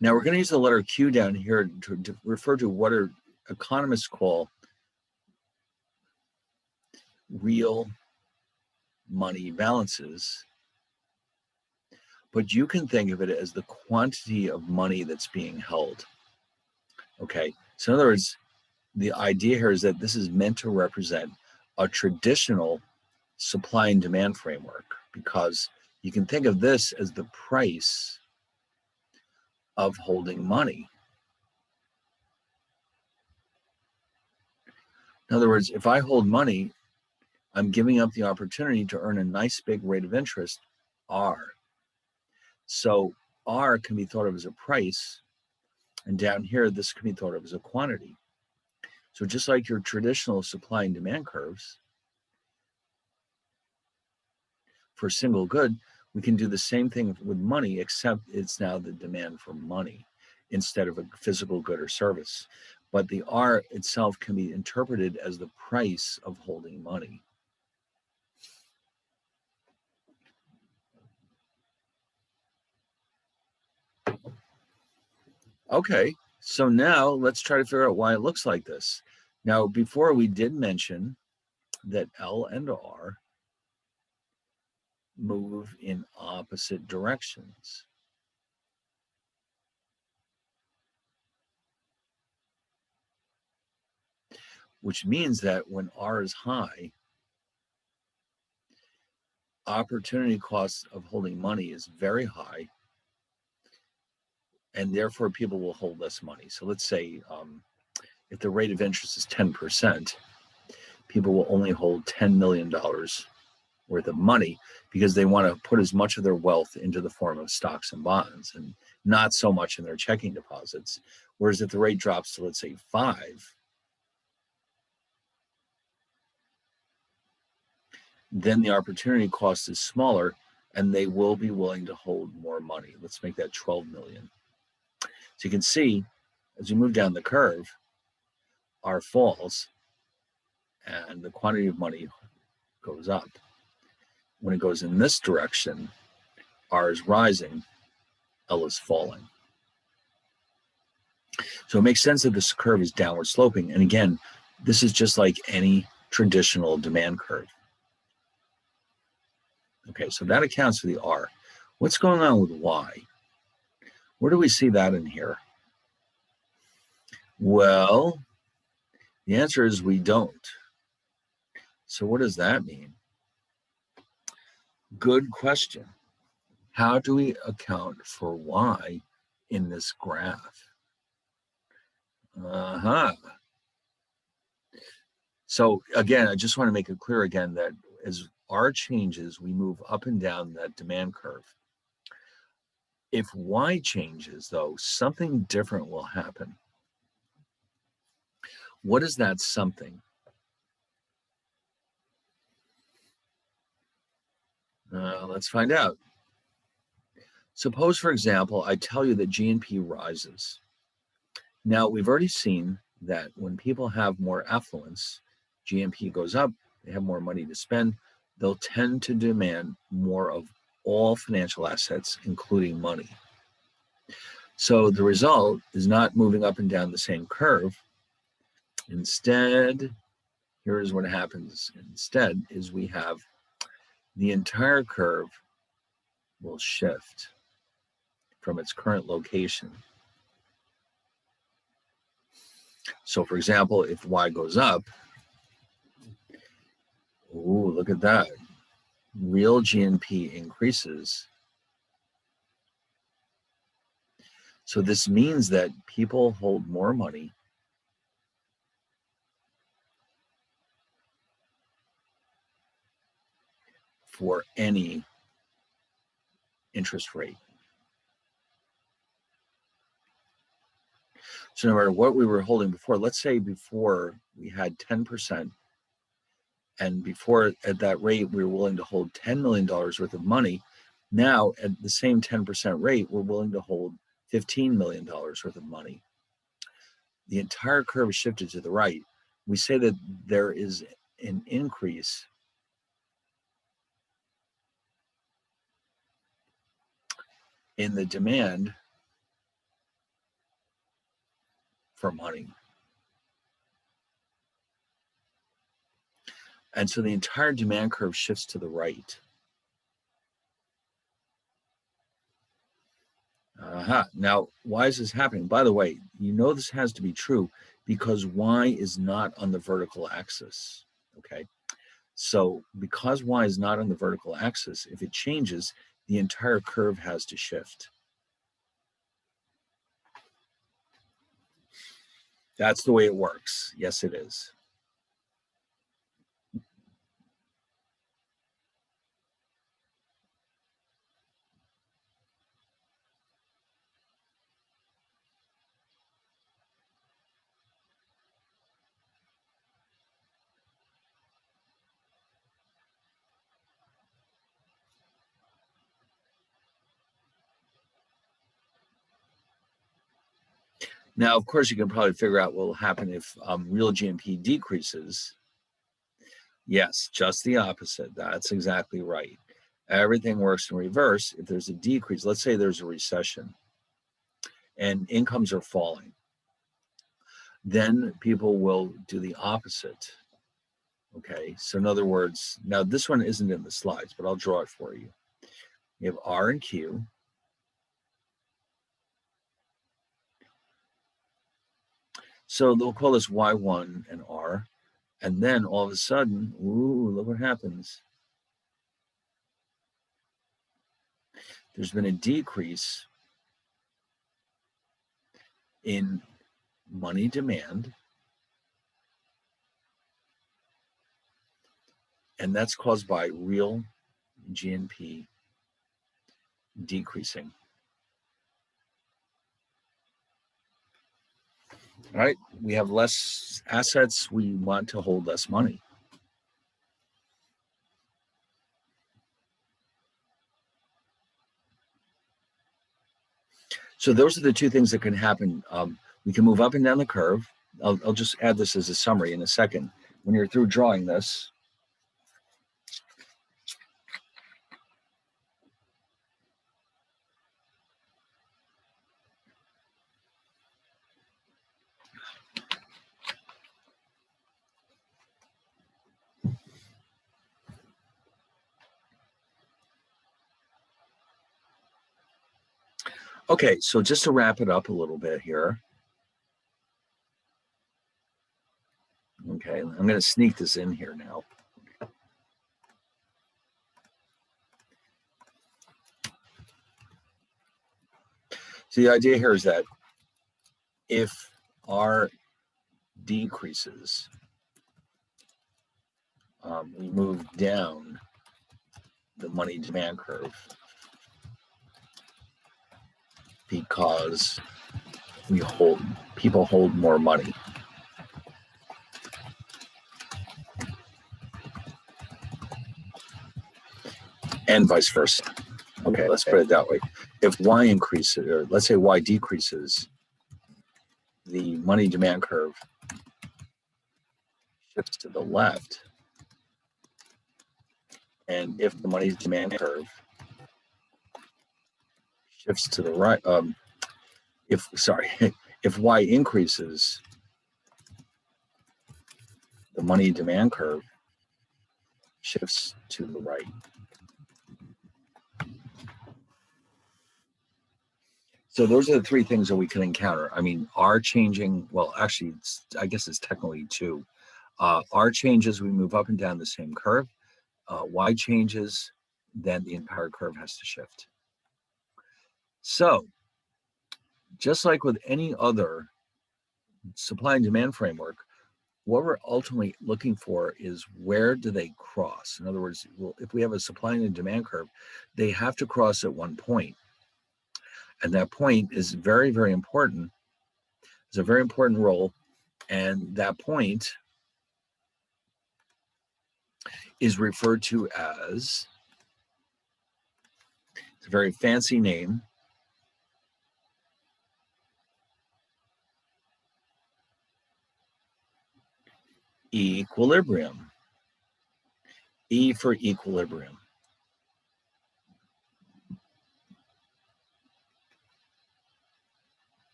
Now we're going to use the letter Q down here to refer to what economists call real money balances. But you can think of it as the quantity of money that's being held. Okay, so in other words, the idea here is that this is meant to represent a traditional supply and demand framework, because you can think of this as the price of holding money. In other words, if I hold money, I'm giving up the opportunity to earn a nice big rate of interest, R. So R can be thought of as a price, and down here, this can be thought of as a quantity. So just like your traditional supply and demand curves, for a single good, we can do the same thing with money, except it's now the demand for money instead of a physical good or service. But the R itself can be interpreted as the price of holding money. Okay, so now let's try to figure out why it looks like this. Now, before we did mention that L and R move in opposite directions. Which means that when R is high, opportunity cost of holding money is very high, and therefore people will hold less money. So let's say if the rate of interest is 10%, people will only hold $10 million worth of money because they want to put as much of their wealth into the form of stocks and bonds and not so much in their checking deposits. Whereas if the rate drops to, let's say, 5, then the opportunity cost is smaller and they will be willing to hold more money. Let's make that 12 million. So you can see as we move down the curve, R falls and the quantity of money goes up. When it goes in this direction, R is rising, L is falling. So it makes sense that this curve is downward sloping. And again, this is just like any traditional demand curve. Okay, so that accounts for the R. What's going on with Y? Where do we see that in here? Well, the answer is we don't. So what does that mean? Good question. How do we account for Y in this graph? So again, I just want to make it clear again that as R changes, we move up and down that demand curve. If Y changes, though, something different will happen. What is that something? Let's find out. Suppose, for example, I tell you that GNP rises. Now, we've already seen that when people have more affluence, GNP goes up, they have more money to spend, they'll tend to demand more of all financial assets, including money. So the result is not moving up and down the same curve. Instead, here's what happens. Instead is we have the entire curve will shift from its current location. So for example, if Y goes up, ooh, look at that. real GNP increases. So this means that people hold more money for any interest rate. So no matter what we were holding before, let's say before we had 10%, and before at that rate, we were willing to hold $10 million worth of money. Now at the same 10% rate, we're willing to hold $15 million worth of money. The entire curve is shifted to the right. We say that there is an increase in the demand for money. And so the entire demand curve shifts to the right. Now, why is this happening? By the way, you know this has to be true because y is not on the vertical axis, okay? So because y is not on the vertical axis, if it changes, the entire curve has to shift. That's the way it works. Yes, it is. Now, of course, you can probably figure out what will happen if real GNP decreases. Yes, just the opposite. That's exactly right. Everything works in reverse. If there's a decrease, let's say there's a recession and incomes are falling, then people will do the opposite. Okay, so in other words, now this one isn't in the slides, but I'll draw it for you. You have R and Q. So they'll call this Y1 and R. And then all of a sudden, ooh, look what happens. There's been a decrease in money demand. And that's caused by real GNP decreasing. All right, we have less assets, we want to hold less money. So those are the two things that can happen. We can move up and down the curve. I'll just add this as a summary in a second. When you're through drawing this, okay, so just to wrap it up a little bit here. Okay, I'm going to sneak this in here now. So the idea here is that if R decreases, we move down the money demand curve because people hold more money. And vice versa. Okay, let's put it that way. If Y increases, or let's say Y decreases, the money demand curve shifts to the left. And if the money demand curve shifts to the right, if Y increases, the money demand curve shifts to the right. So those are the three things that we can encounter. I mean, R changing, well, actually, I guess it's technically two. R changes, we move up and down the same curve. Y changes, then the entire curve has to shift. So just like with any other supply and demand framework, what we're ultimately looking for is where do they cross? In other words, if we have a supply and demand curve, they have to cross at one point. And that point is very, very important. It's a very important role. And that point is referred to as, it's a very fancy name, equilibrium. E for equilibrium.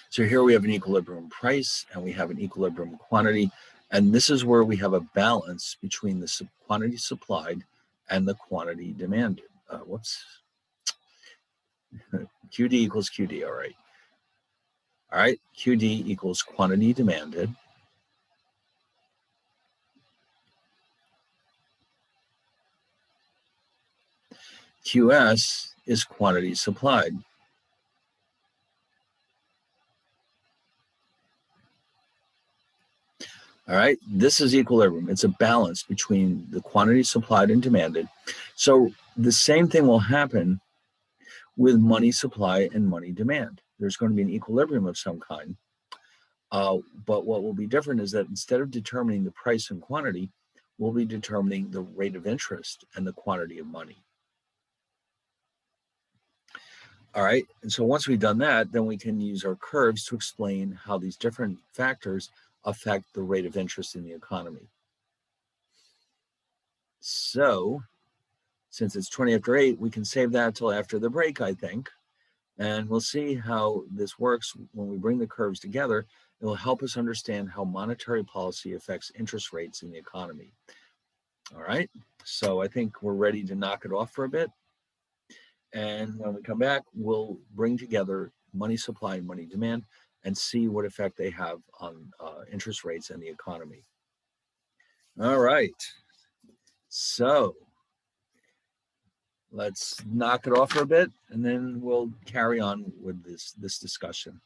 So here we have an equilibrium price and we have an equilibrium quantity. And this is where we have a balance between the quantity supplied and the quantity demanded. QD equals QD, all right. All right, QD equals quantity demanded. QS is quantity supplied. All right, this is equilibrium. It's a balance between the quantity supplied and demanded. So the same thing will happen with money supply and money demand. There's going to be an equilibrium of some kind. But what will be different is that instead of determining the price and quantity, we'll be determining the rate of interest and the quantity of money. All right, and so once we've done that, then we can use our curves to explain how these different factors affect the rate of interest in the economy. So since it's 20 after 8, we can save that till after the break, I think. And we'll see how this works when we bring the curves together. It will help us understand how monetary policy affects interest rates in the economy. All right, so I think we're ready to knock it off for a bit. And when we come back, we'll bring together money supply and money demand and see what effect they have on interest rates and the economy. All right, so let's knock it off for a bit and then we'll carry on with this discussion.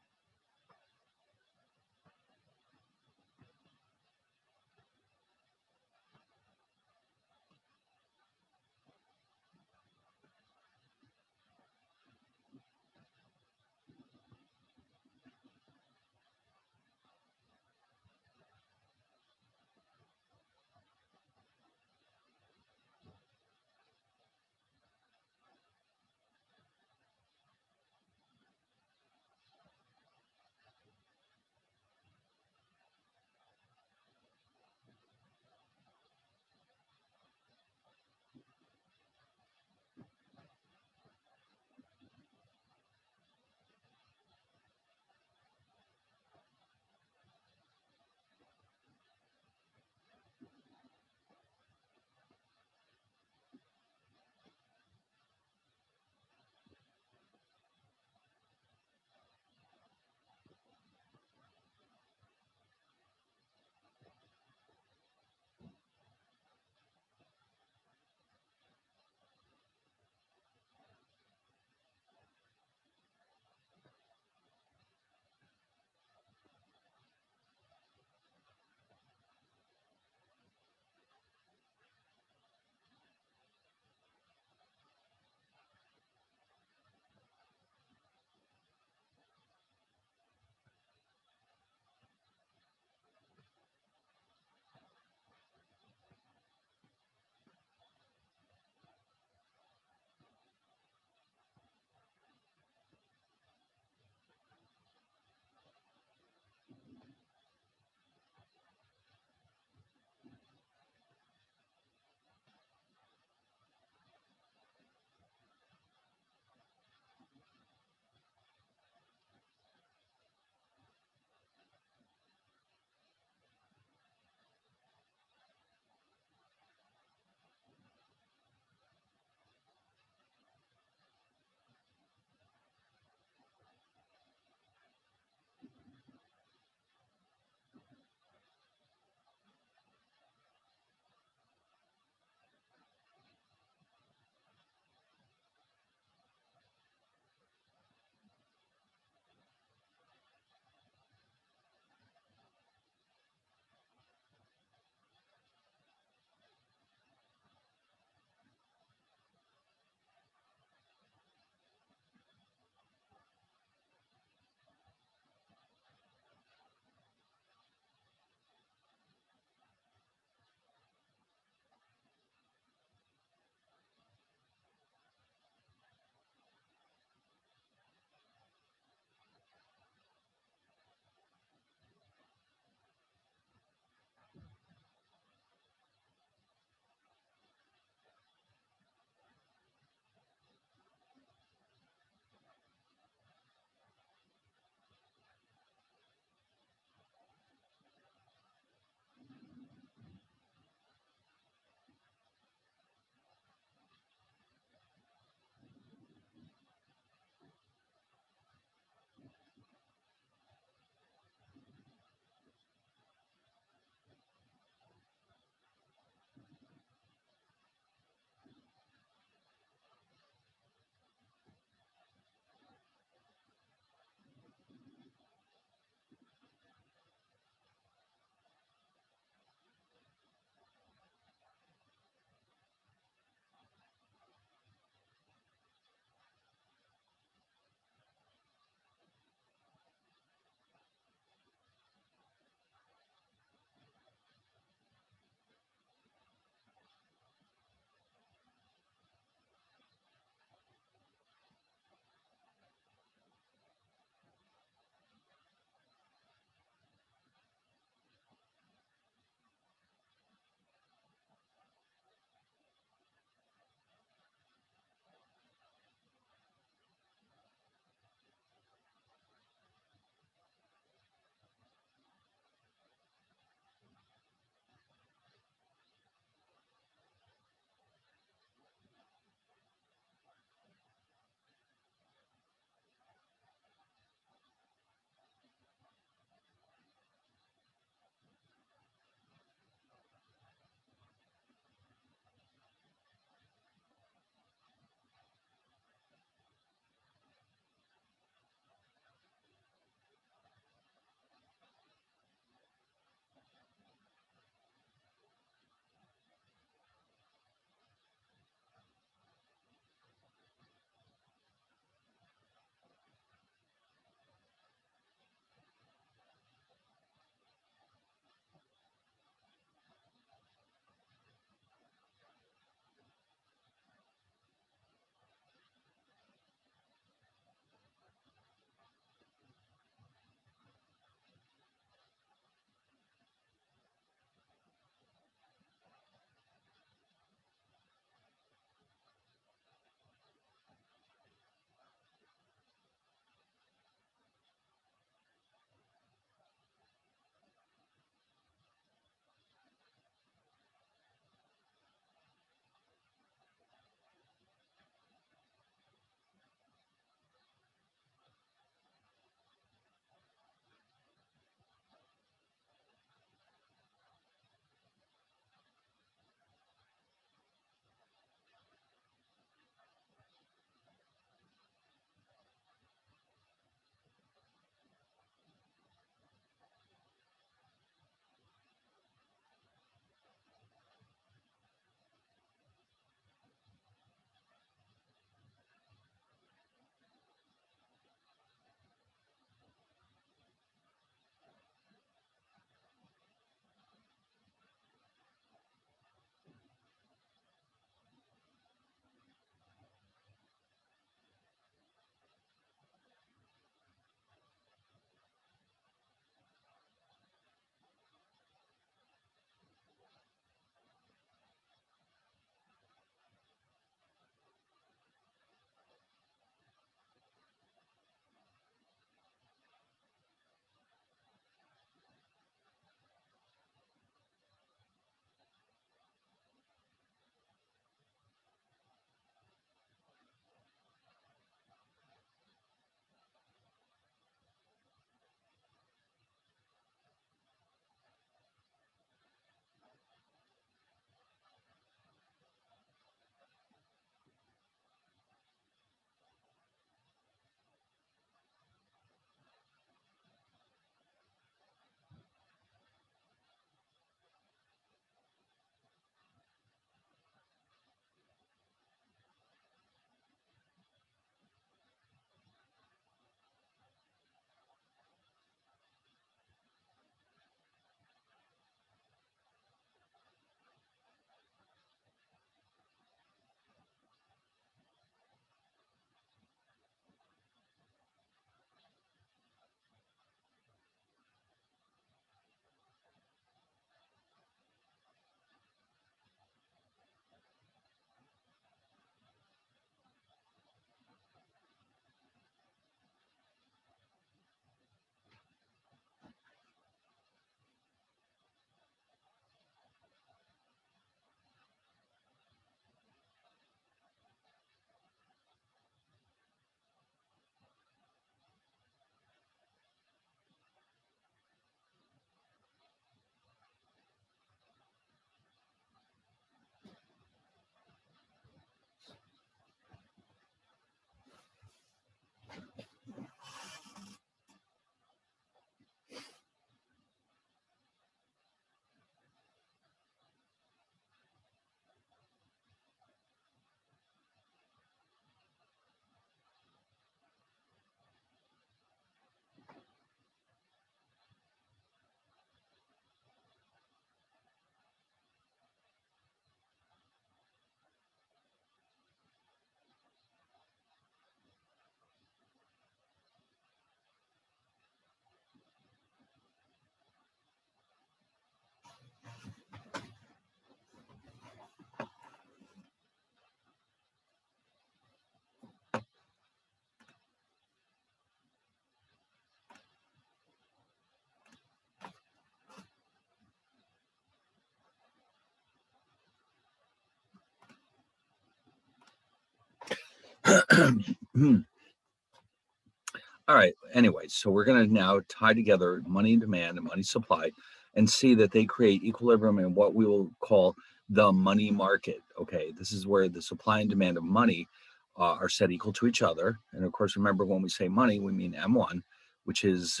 All right. Anyway, so we're going to now tie together money demand and money supply and see that they create equilibrium in what we will call the money market. Okay. This is where the supply and demand of money are set equal to each other. And of course, remember when we say money, we mean M1, which is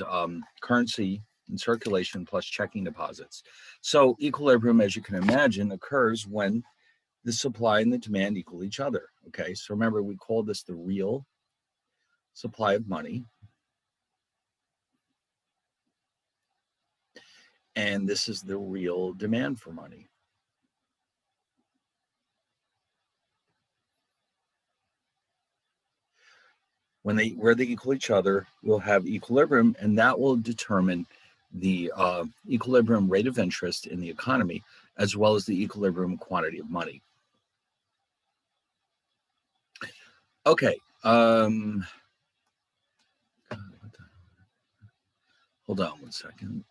currency in circulation plus checking deposits. So equilibrium, as you can imagine, occurs when the supply and the demand equal each other. Okay. So remember, we call this the real supply of money. And this is the real demand for money. Where they equal each other, we'll have equilibrium, and that will determine the equilibrium rate of interest in the economy, as well as the equilibrium quantity of money. Okay. Hold on one second.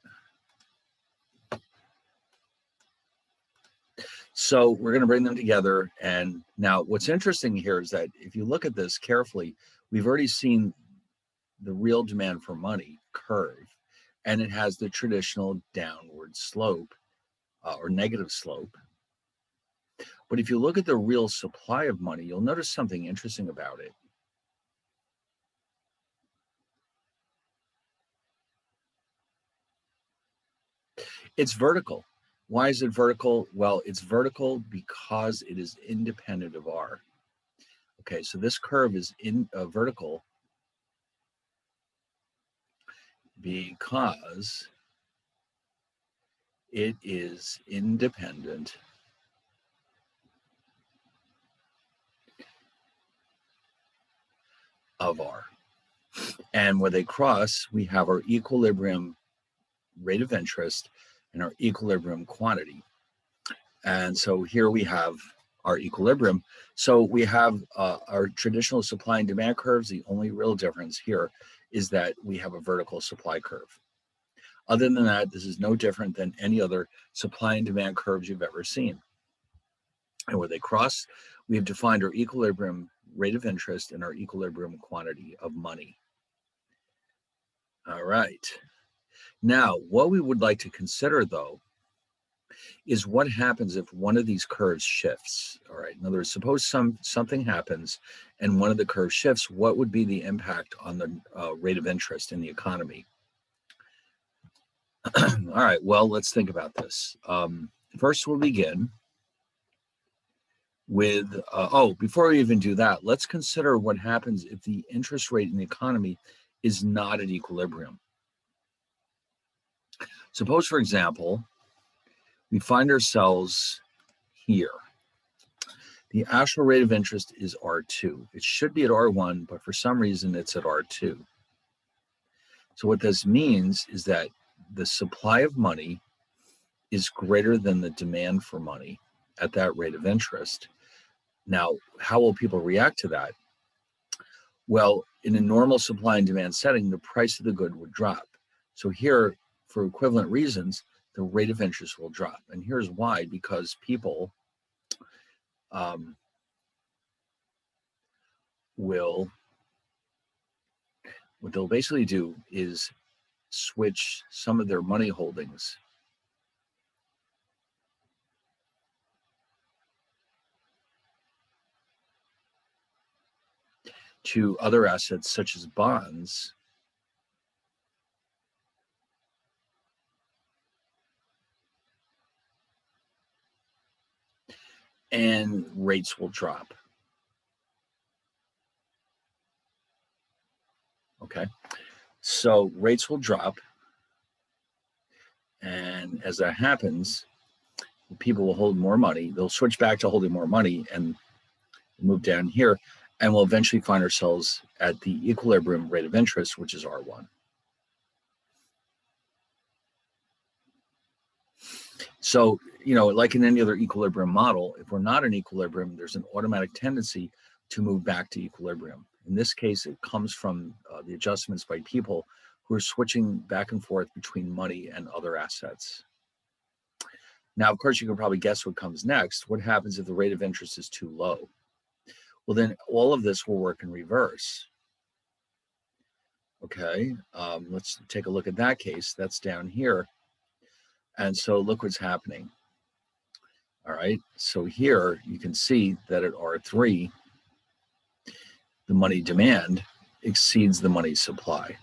So we're going to bring them together. And now what's interesting here is that if you look at this carefully, we've already seen the real demand for money curve, and it has the traditional downward slope or negative slope. But if you look at the real supply of money, you'll notice something interesting about it. It's vertical. Why is it vertical? Well, it's vertical because it is independent of R. Okay, so this curve is vertical because it is independent of R. And where they cross, we have our equilibrium rate of interest and our equilibrium quantity. And so here we have our equilibrium. So we have our traditional supply and demand curves. The only real difference here is that we have a vertical supply curve. Other than that, this is no different than any other supply and demand curves you've ever seen. And where they cross, we have defined our equilibrium rate of interest and our equilibrium quantity of money. All right. Now, what we would like to consider, though, is what happens if one of these curves shifts. All right. In other words, suppose something happens and one of the curves shifts, what would be the impact on the rate of interest in the economy? All right. Well, let's think about this. First, we'll begin with, before we even do that, let's consider what happens if the interest rate in the economy is not at equilibrium. Suppose, for example, we find ourselves here. The actual rate of interest is R2. It should be at R1, but for some reason it's at R2. So what this means is that the supply of money is greater than the demand for money at that rate of interest. Now, how will people react to that? Well, in a normal supply and demand setting, the price of the good would drop. So here, for equivalent reasons, the rate of interest will drop. And here's why: because people what they'll basically do is switch some of their money holdings to other assets such as bonds, and rates will drop. Okay, so rates will drop, and as that happens, people will hold more money. They'll switch back to holding more money and move down here, and we'll eventually find ourselves at the equilibrium rate of interest, which is R1. So, like in any other equilibrium model, if we're not in equilibrium, there's an automatic tendency to move back to equilibrium. In this case, it comes from the adjustments by people who are switching back and forth between money and other assets. Now, of course, you can probably guess what comes next. What happens if the rate of interest is too low? Well, then all of this will work in reverse. Okay, let's take a look at that case. That's down here. And so look what's happening. All right, so here you can see that at R3, the money demand exceeds the money supply.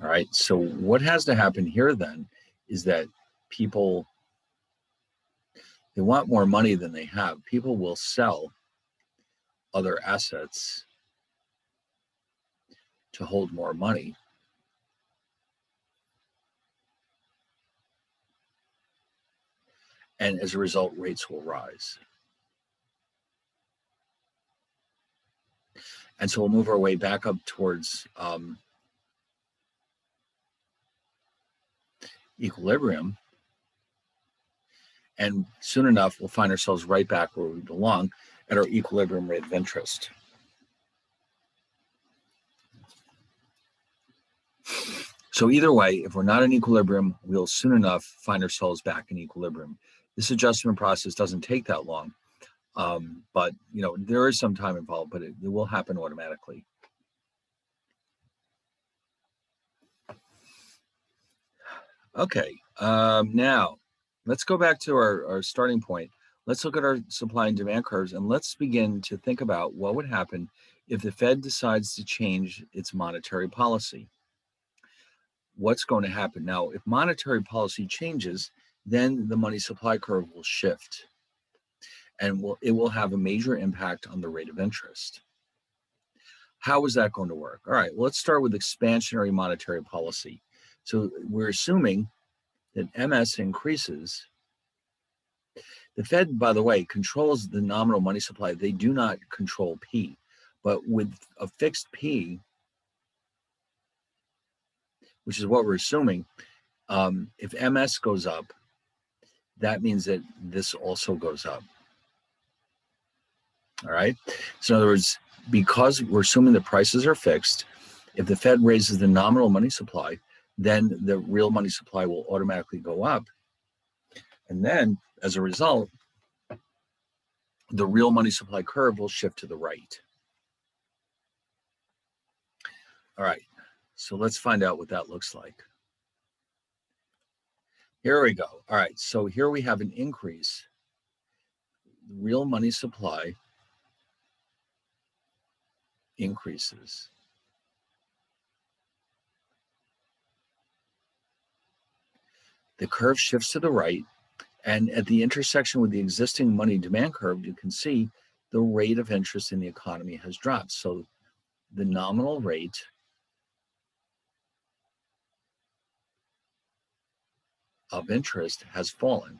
All right, so what has to happen here then is that people, they want more money than they have. People will sell other assets to hold more money. And as a result, rates will rise. And so we'll move our way back up towards equilibrium. And soon enough, we'll find ourselves right back where we belong at our equilibrium rate of interest. So either way, if we're not in equilibrium, we'll soon enough find ourselves back in equilibrium. This adjustment process doesn't take that long, but there is some time involved, but it will happen automatically. Okay, now let's go back to our starting point. Let's look at our supply and demand curves, and let's begin to think about what would happen if the Fed decides to change its monetary policy. What's going to happen? Now, if monetary policy changes, then the money supply curve will shift, and it will have a major impact on the rate of interest. How is that going to work? All right, well, let's start with expansionary monetary policy. So we're assuming that MS increases. The Fed, by the way, controls the nominal money supply. They do not control P, but with a fixed P, which is what we're assuming, if MS goes up, that means that this also goes up. All right. So in other words, because we're assuming the prices are fixed, if the Fed raises the nominal money supply, then the real money supply will automatically go up. And then as a result, the real money supply curve will shift to the right. All right, so let's find out what that looks like. Here we go. All right, so here we have an increase. The real money supply increases. The curve shifts to the right, and at the intersection with the existing money demand curve, you can see the rate of interest in the economy has dropped. So the nominal rate of interest has fallen.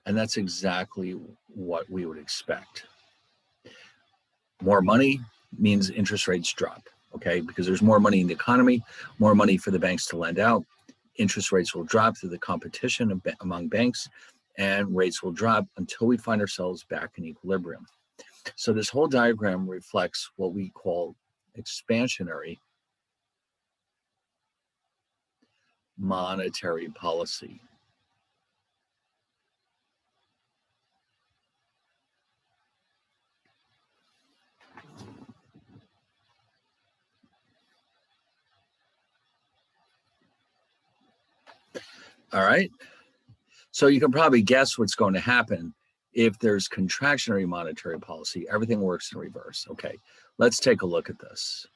And that's exactly what we would expect. More money means interest rates drop, okay? Because there's more money in the economy, more money for the banks to lend out. Interest rates will drop through the competition among banks, and rates will drop until we find ourselves back in equilibrium. So this whole diagram reflects what we call expansionary monetary policy. All right. So you can probably guess what's going to happen if there's contractionary monetary policy. Everything works in reverse. Okay, let's take a look at this.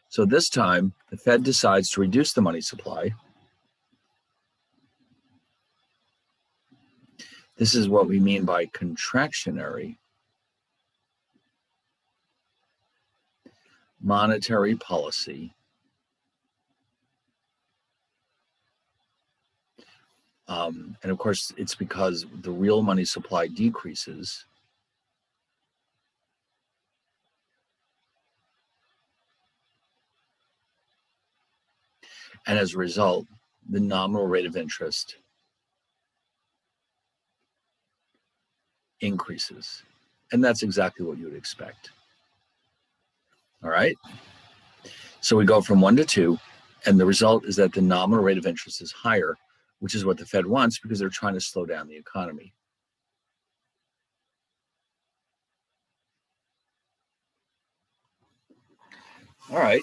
So this time, the Fed decides to reduce the money supply. This is what we mean by contractionary monetary policy. And of course, it's because the real money supply decreases. And as a result, the nominal rate of interest increases. And that's exactly what you would expect. All right. So we go from 1 to 2, and the result is that the nominal rate of interest is higher, which is what the Fed wants because they're trying to slow down the economy. All right.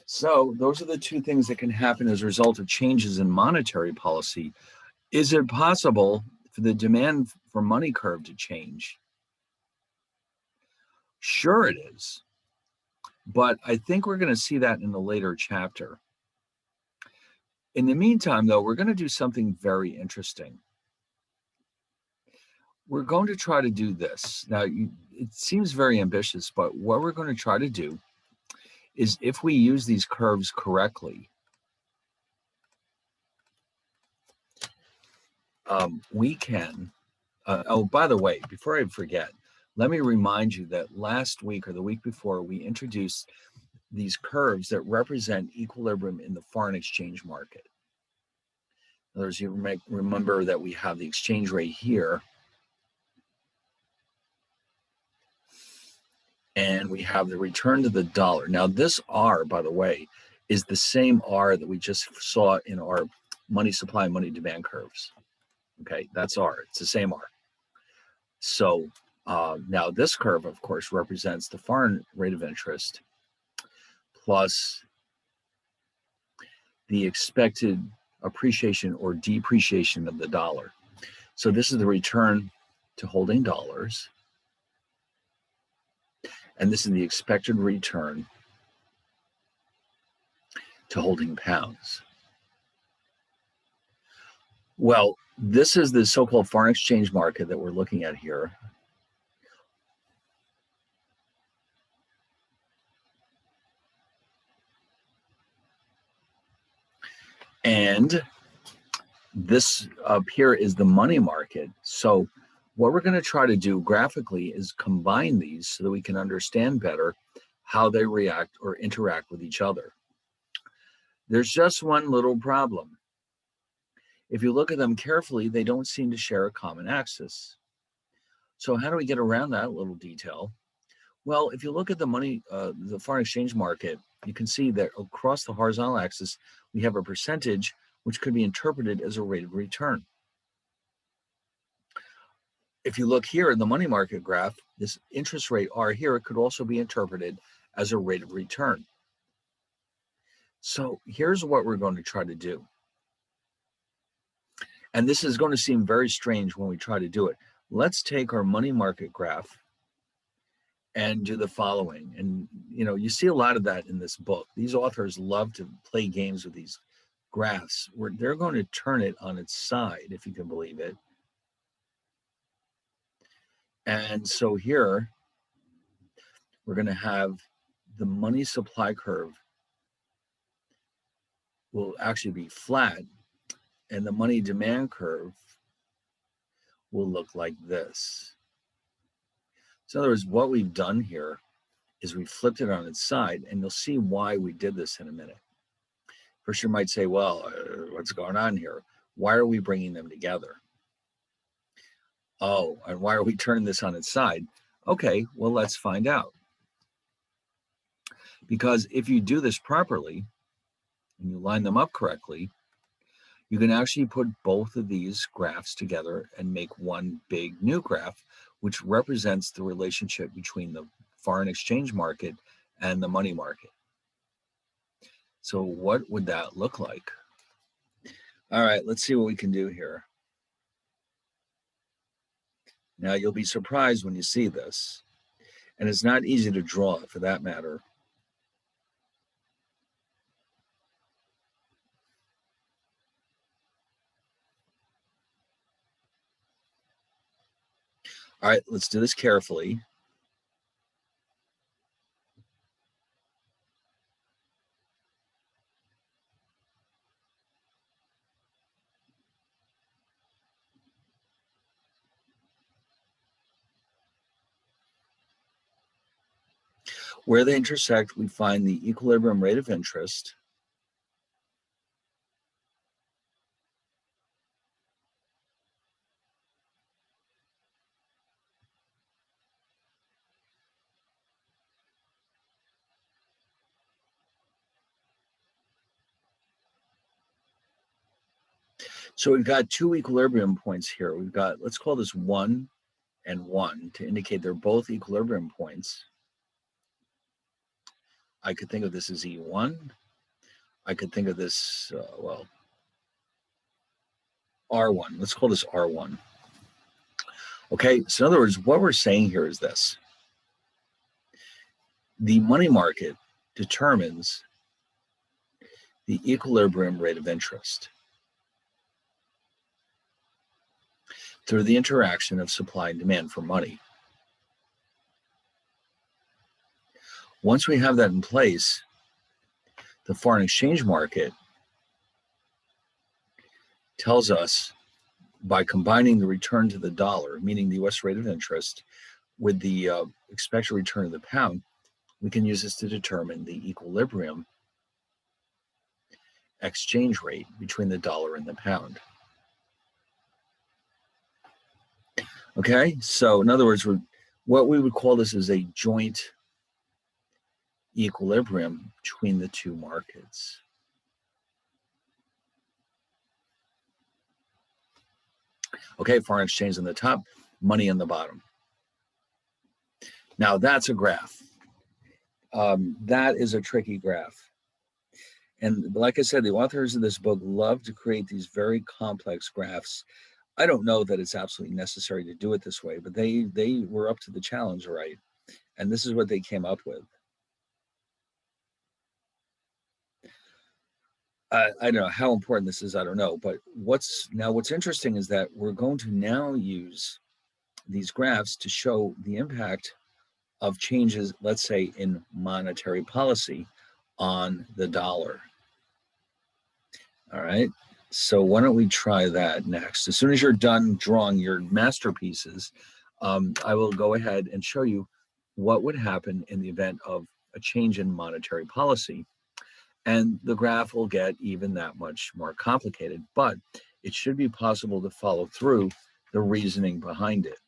So those are the two things that can happen as a result of changes in monetary policy. Is it possible for the demand for money curve to change? Sure, it is. But I think we're going to see that in a later chapter. In the meantime, though, we're going to do something very interesting. We're going to try to do this. Now, it seems very ambitious, but what we're going to try to do is, if we use these curves correctly, we can. Oh, by the way, before I forget, let me remind you that last week or the week before, we introduced these curves that represent equilibrium in the foreign exchange market. In other words, you remember that we have the exchange rate here, and we have the return to the dollar. Now, this R, by the way, is the same R that we just saw in our money supply and money demand curves. Okay, that's R. It's the same R. So now this curve, of course, represents the foreign rate of interest plus the expected appreciation or depreciation of the dollar. So this is the return to holding dollars, and this is the expected return to holding pounds. Well, this is the so-called foreign exchange market that we're looking at here. And this up here is the money market. So what we're going to try to do graphically is combine these so that we can understand better how they react or interact with each other. There's just one little problem. If you look at them carefully, they don't seem to share a common axis. So how do we get around that little detail? Well, if you look at the foreign exchange market, you can see that across the horizontal axis, we have a percentage which could be interpreted as a rate of return. If you look here in the money market graph, this interest rate R here, it could also be interpreted as a rate of return. So here's what we're going to try to do. And this is going to seem very strange when we try to do it. Let's take our money market graph and do the following. And you see a lot of that in this book. These authors love to play games with these graphs where they're going to turn it on its side, if you can believe it. And so here, we're going to have the money supply curve will actually be flat, and the money demand curve will look like this. So in other words, what we've done here is we flipped it on its side, and you'll see why we did this in a minute. First, you might say, well, what's going on here? Why are we bringing them together? Oh, and why are we turning this on its side? Okay, well, let's find out. Because if you do this properly, and you line them up correctly, you can actually put both of these graphs together and make one big new graph, which represents the relationship between the foreign exchange market and the money market. So what would that look like? All right, let's see what we can do here. Now, you'll be surprised when you see this, and it's not easy to draw for that matter. All right, let's do this carefully. Where they intersect, we find the equilibrium rate of interest. So we've got two equilibrium points here. We've got, let's call this 1 and 1 to indicate they're both equilibrium points, I could think of this as E1. I could think of this, R1. Let's call this R1. Okay, so in other words, what we're saying here is this. The money market determines the equilibrium rate of interest through the interaction of supply and demand for money. Once we have that in place, the foreign exchange market tells us, by combining the return to the dollar, meaning the US rate of interest, with the expected return of the pound, we can use this to determine the equilibrium exchange rate between the dollar and the pound. Okay, so in other words, what we would call this is a joint equilibrium between the two markets. Okay, foreign exchange on the top, money on the bottom. Now that's a graph. That is a tricky graph. And like I said, the authors of this book love to create these very complex graphs. I don't know that it's absolutely necessary to do it this way, but they were up to the challenge, right? And this is what they came up with. I don't know how important this is, I don't know. But what's interesting is that we're going to now use these graphs to show the impact of changes, let's say, in monetary policy on the dollar. All right, so why don't we try that next? As soon as you're done drawing your masterpieces, I will go ahead and show you what would happen in the event of a change in monetary policy. And the graph will get even that much more complicated, but it should be possible to follow through the reasoning behind it.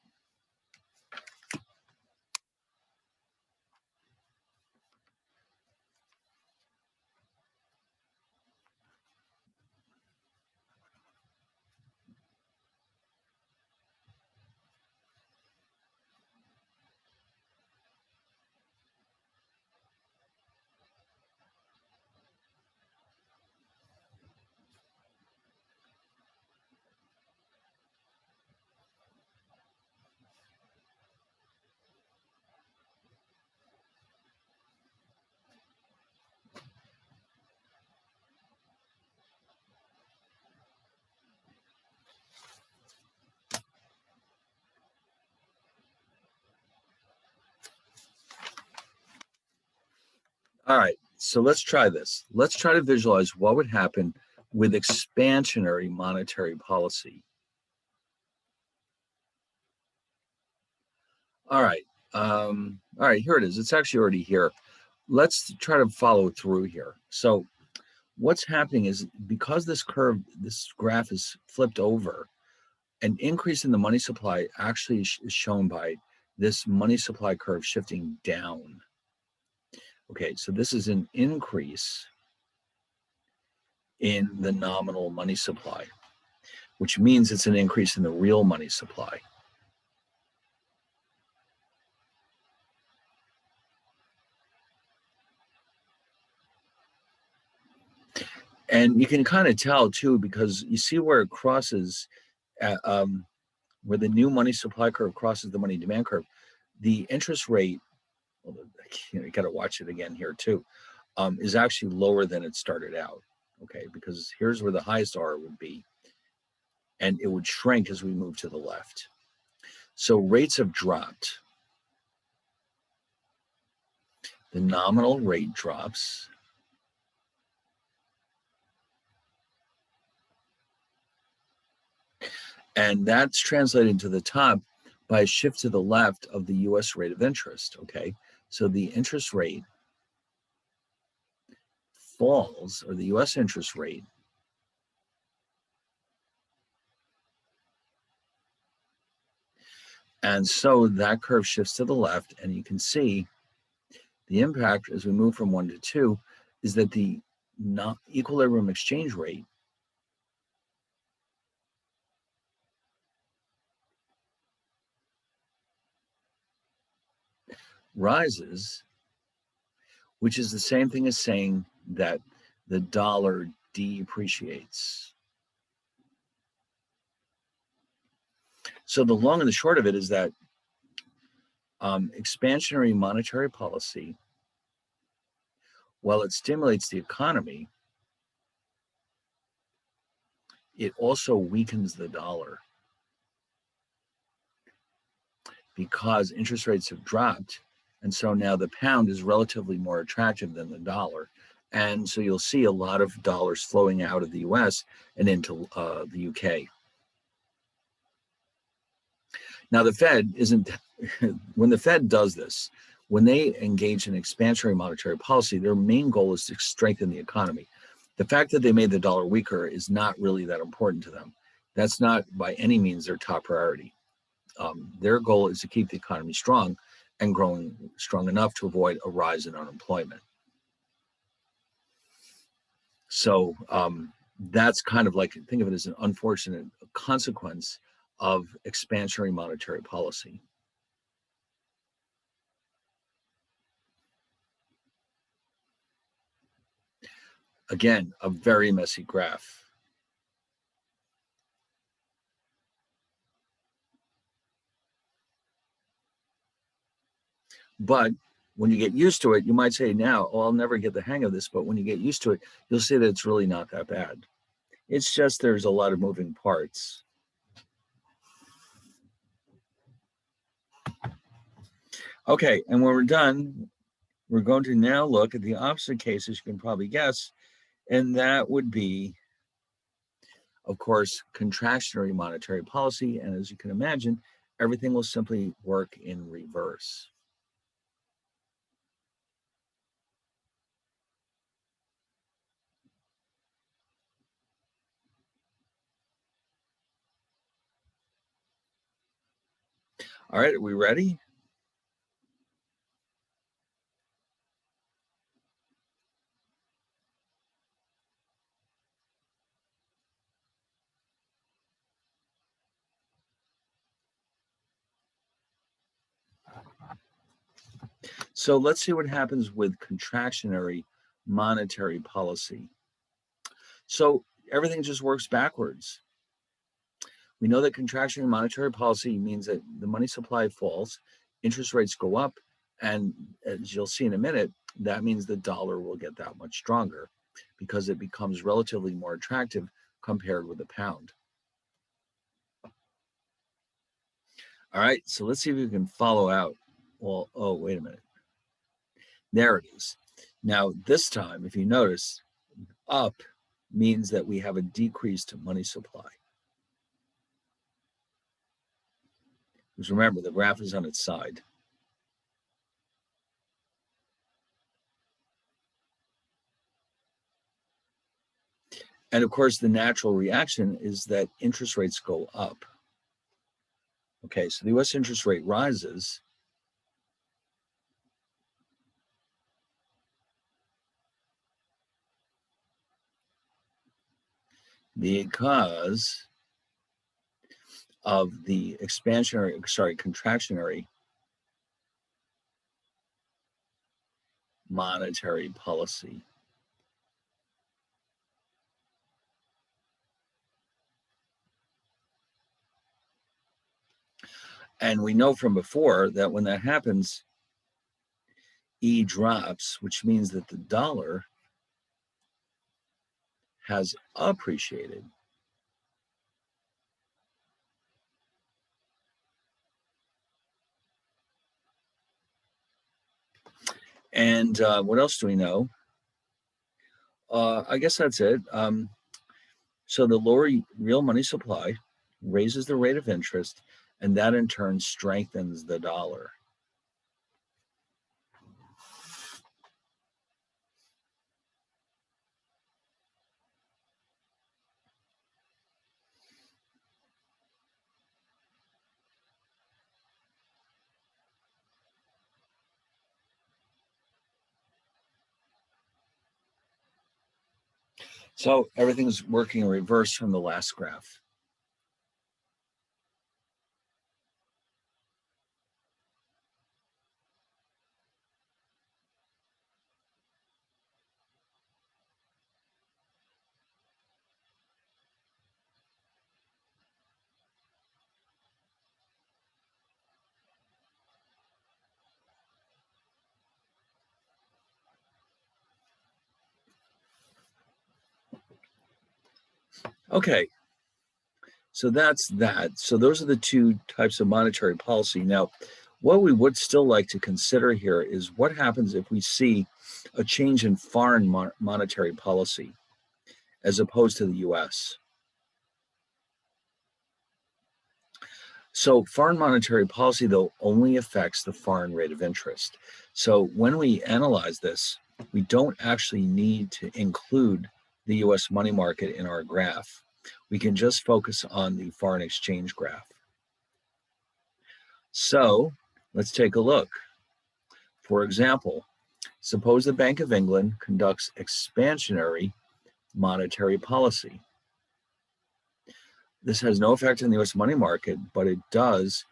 All right, so let's try this. Let's try to visualize what would happen with expansionary monetary policy. All right, here it is. It's actually already here. Let's try to follow through here. So what's happening is, because this graph is flipped over, an increase in the money supply actually is shown by this money supply curve shifting down. Okay, so this is an increase in the nominal money supply, which means it's an increase in the real money supply. And you can kind of tell too, because you see where it crosses, where the new money supply curve crosses the money demand curve, the interest rate, well, you got to watch it again here too, is actually lower than it started out. Okay, because here's where the highest R would be, and it would shrink as we move to the left. So rates have dropped. The nominal rate drops. And that's translated to the top by a shift to the left of the US rate of interest, okay? So the interest rate falls, or the US interest rate and so that curve shifts to the left, and you can see the impact as we move from 1 to 2 is that the equilibrium exchange rate rises, which is the same thing as saying that the dollar depreciates. So the long and the short of it is that expansionary monetary policy, while it stimulates the economy, it also weakens the dollar because interest rates have dropped. And so now the pound is relatively more attractive than the dollar. And so you'll see a lot of dollars flowing out of the US and into the UK. Now, the Fed isn't, when the Fed does this, when they engage in expansionary monetary policy, their main goal is to strengthen the economy. The fact that they made the dollar weaker is not really that important to them. That's not by any means their top priority. Their goal is to keep the economy strong and growing strong enough to avoid a rise in unemployment. So that's kind of like, think of it as an unfortunate consequence of expansionary monetary policy. Again, a very messy graph. But when you get used to it, you might say now, oh, I'll never get the hang of this. But when you get used to it, you'll see that it's really not that bad. It's just there's a lot of moving parts. Okay, and when we're done, we're going to now look at the opposite case, as you can probably guess, and that would be, of course, contractionary monetary policy. And as you can imagine, everything will simply work in reverse. All right, are we ready? So let's see what happens with contractionary monetary policy. So everything just works backwards. We know that contractionary monetary policy means that the money supply falls, interest rates go up, and as you'll see in a minute, that means the dollar will get that much stronger because it becomes relatively more attractive compared with the pound. All right, so let's see if we can follow out. Well, oh, wait a minute. There it is. Now, this time, if you notice, up means that we have a decreased money supply. Because remember, the graph is on its side. And of course, the natural reaction is that interest rates go up. Okay, so the US interest rate rises because of the contractionary monetary policy. And we know from before that when that happens, E drops, which means that the dollar has appreciated. And what else do we know? I guess that's it. So the lower real money supply raises the rate of interest, and that in turn strengthens the dollar. So everything's working in reverse from the last graph. Okay, so that's that. So those are the two types of monetary policy. Now, what we would still like to consider here is what happens if we see a change in foreign monetary policy as opposed to the US. So foreign monetary policy, though, only affects the foreign rate of interest. So when we analyze this, we don't actually need to include the US money market in our graph. We can just focus on the foreign exchange graph. So let's take a look. For example, suppose the Bank of England conducts expansionary monetary policy. This has no effect on the US money market, but it does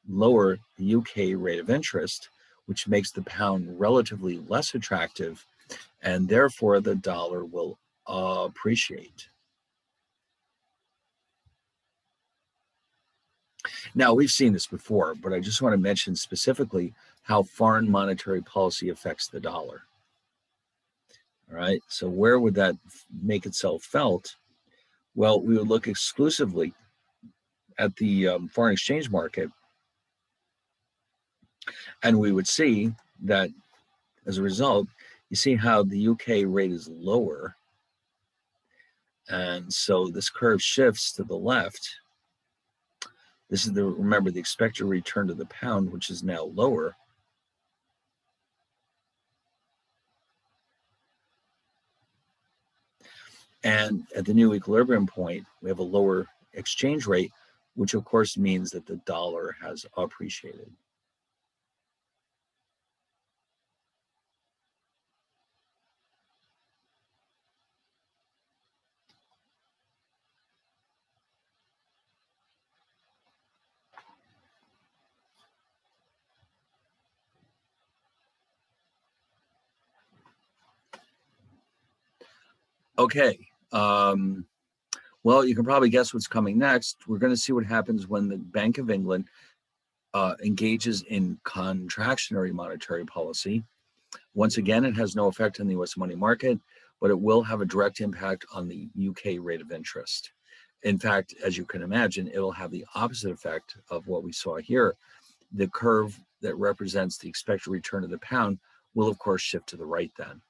lower the UK rate of interest, which makes the pound relatively less attractive, and therefore the dollar will appreciate. Now, we've seen this before, but I just want to mention specifically how foreign monetary policy affects the dollar. All right, so where would that make itself felt? Well, we would look exclusively at the foreign exchange market, and we would see that as a result, you see how the UK rate is lower. And so this curve shifts to the left. This is remember, the expected return to the pound, which is now lower. And at the new equilibrium point, we have a lower exchange rate, which of course means that the dollar has appreciated. Okay. Well, you can probably guess what's coming next. We're going to see what happens when the Bank of England engages in contractionary monetary policy. Once again, it has no effect on the US money market, but it will have a direct impact on the UK rate of interest. In fact, as you can imagine, it'll have the opposite effect of what we saw here. The curve that represents the expected return of the pound will, of course, shift to the right then.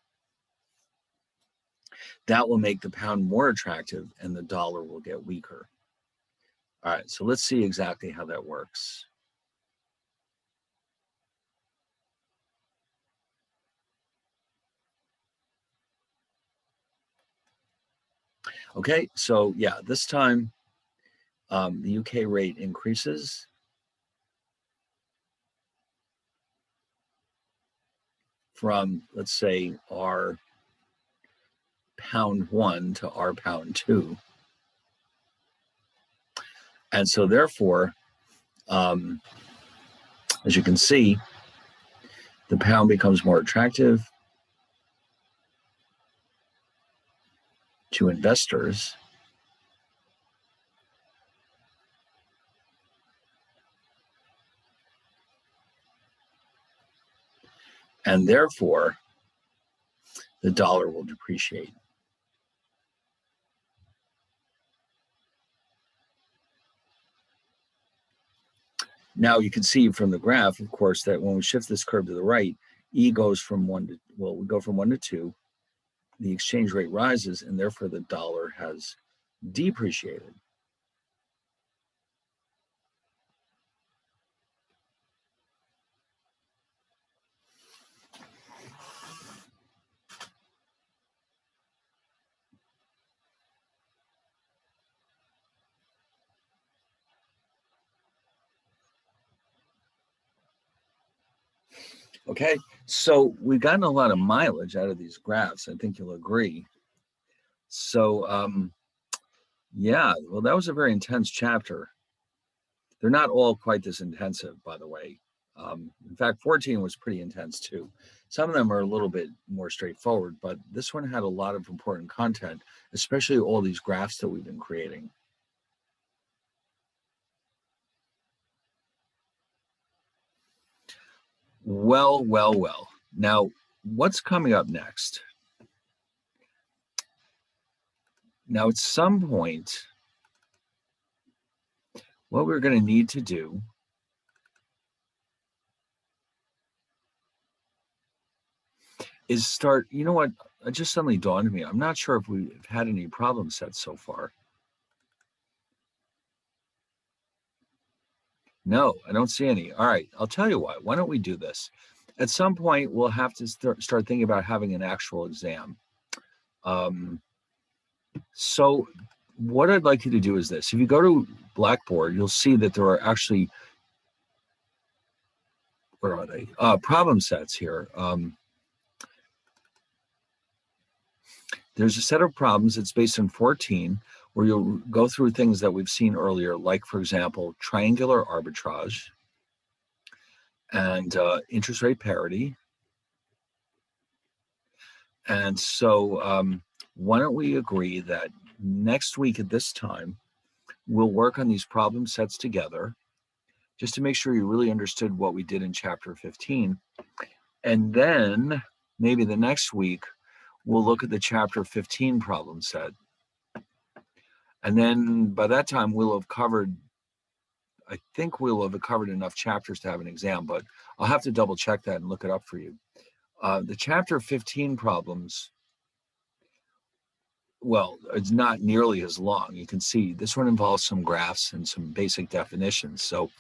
That will make the pound more attractive and the dollar will get weaker. All right, so let's see exactly how that works. Okay, so yeah, this time the UK rate increases. From, let's say, our pound 1 to our pound 2. And so therefore, as you can see, the pound becomes more attractive to investors. And therefore, the dollar will depreciate. Now you can see from the graph, of course, that when we shift this curve to the right, E goes from 1 to, well, we go from 1 to 2, the exchange rate rises, and therefore the dollar has depreciated. Okay, so we've gotten a lot of mileage out of these graphs. I think you'll agree. So, yeah, well, that was a very intense chapter. They're not all quite this intensive, by the way. In fact, 14 was pretty intense too. Some of them are a little bit more straightforward, but this one had a lot of important content, especially all these graphs that we've been creating. Well, well, well. Now, what's coming up next? Now, at some point, what we're going to need to do is start, you know what, it just suddenly dawned on me. I'm not sure if we've had any problem sets so far. No, I don't see any. All right, I'll tell you what. Why don't we do this? At some point, we'll have to start thinking about having an actual exam. So what I'd like you to do is this. If you go to Blackboard, you'll see that there are actually, where are they? Problem sets here. There's a set of problems that's based on 14, where you'll go through things that we've seen earlier, like, for example, triangular arbitrage and interest rate parity. And so why don't we agree that next week at this time, we'll work on these problem sets together, just to make sure you really understood what we did in chapter 15. And then maybe the next week, we'll look at the chapter 15 problem set. And then by that time, we'll have covered, I think we'll have covered enough chapters to have an exam, but I'll have to double check that and look it up for you. The chapter 15 problems, well, it's not nearly as long. You can see this one involves some graphs and some basic definitions. So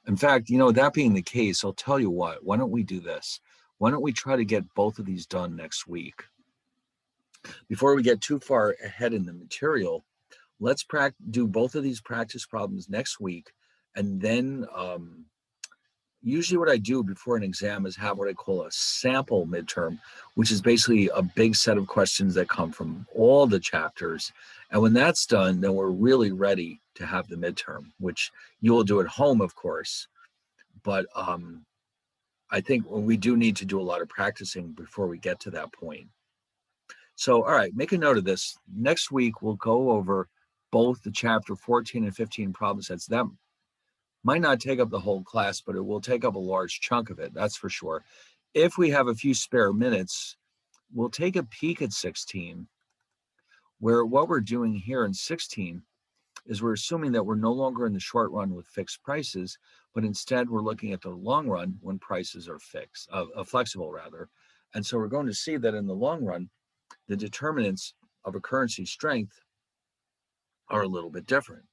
in fact, you know, that being the case, I'll tell you what, why don't we do this? Why don't we try to get both of these done next week? Before we get too far ahead in the material, let's do both of these practice problems next week. And then usually what I do before an exam is have what I call a sample midterm, which is basically a big set of questions that come from all the chapters. And when that's done, then we're really ready to have the midterm, which you will do at home, of course. But I think we do need to do a lot of practicing before we get to that point. So, all right, make a note of this. Next week, we'll go over both the chapter 14 and 15 problem sets. That might not take up the whole class, but it will take up a large chunk of it, that's for sure. If we have a few spare minutes, we'll take a peek at 16, where what we're doing here in 16 is we're assuming that we're no longer in the short run with fixed prices, but instead we're looking at the long run when prices are flexible rather. And so we're going to see that in the long run, the determinants of a currency strength are a little bit different.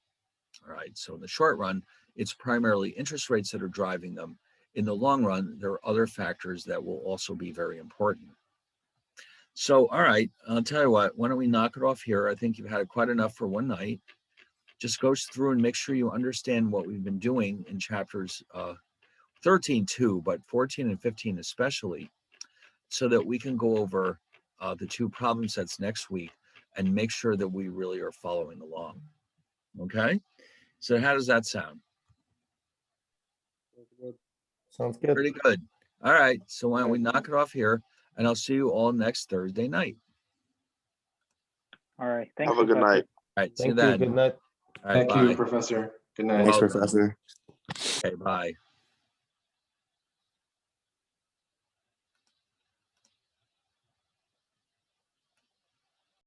All right, so in the short run, it's primarily interest rates that are driving them. In the long run, there are other factors that will also be very important. So, all right, I'll tell you what, why don't we knock it off here? I think you've had quite enough for one night. Just go through and make sure you understand what we've been doing in chapters 13 too, but 14 and 15 especially, so that we can go over the two problem sets next week and make sure that we really are following along. Okay, so how does that sound? Sounds good. Pretty good. All right, so why don't we knock it off here, and I'll see you all next Thursday night. All right. Thanks, Have a good Professor. night. All right, see you Thank you. then. Good night. All right, Thank you, bye. Professor. Good night. Thanks, welcome. Professor. Okay, bye.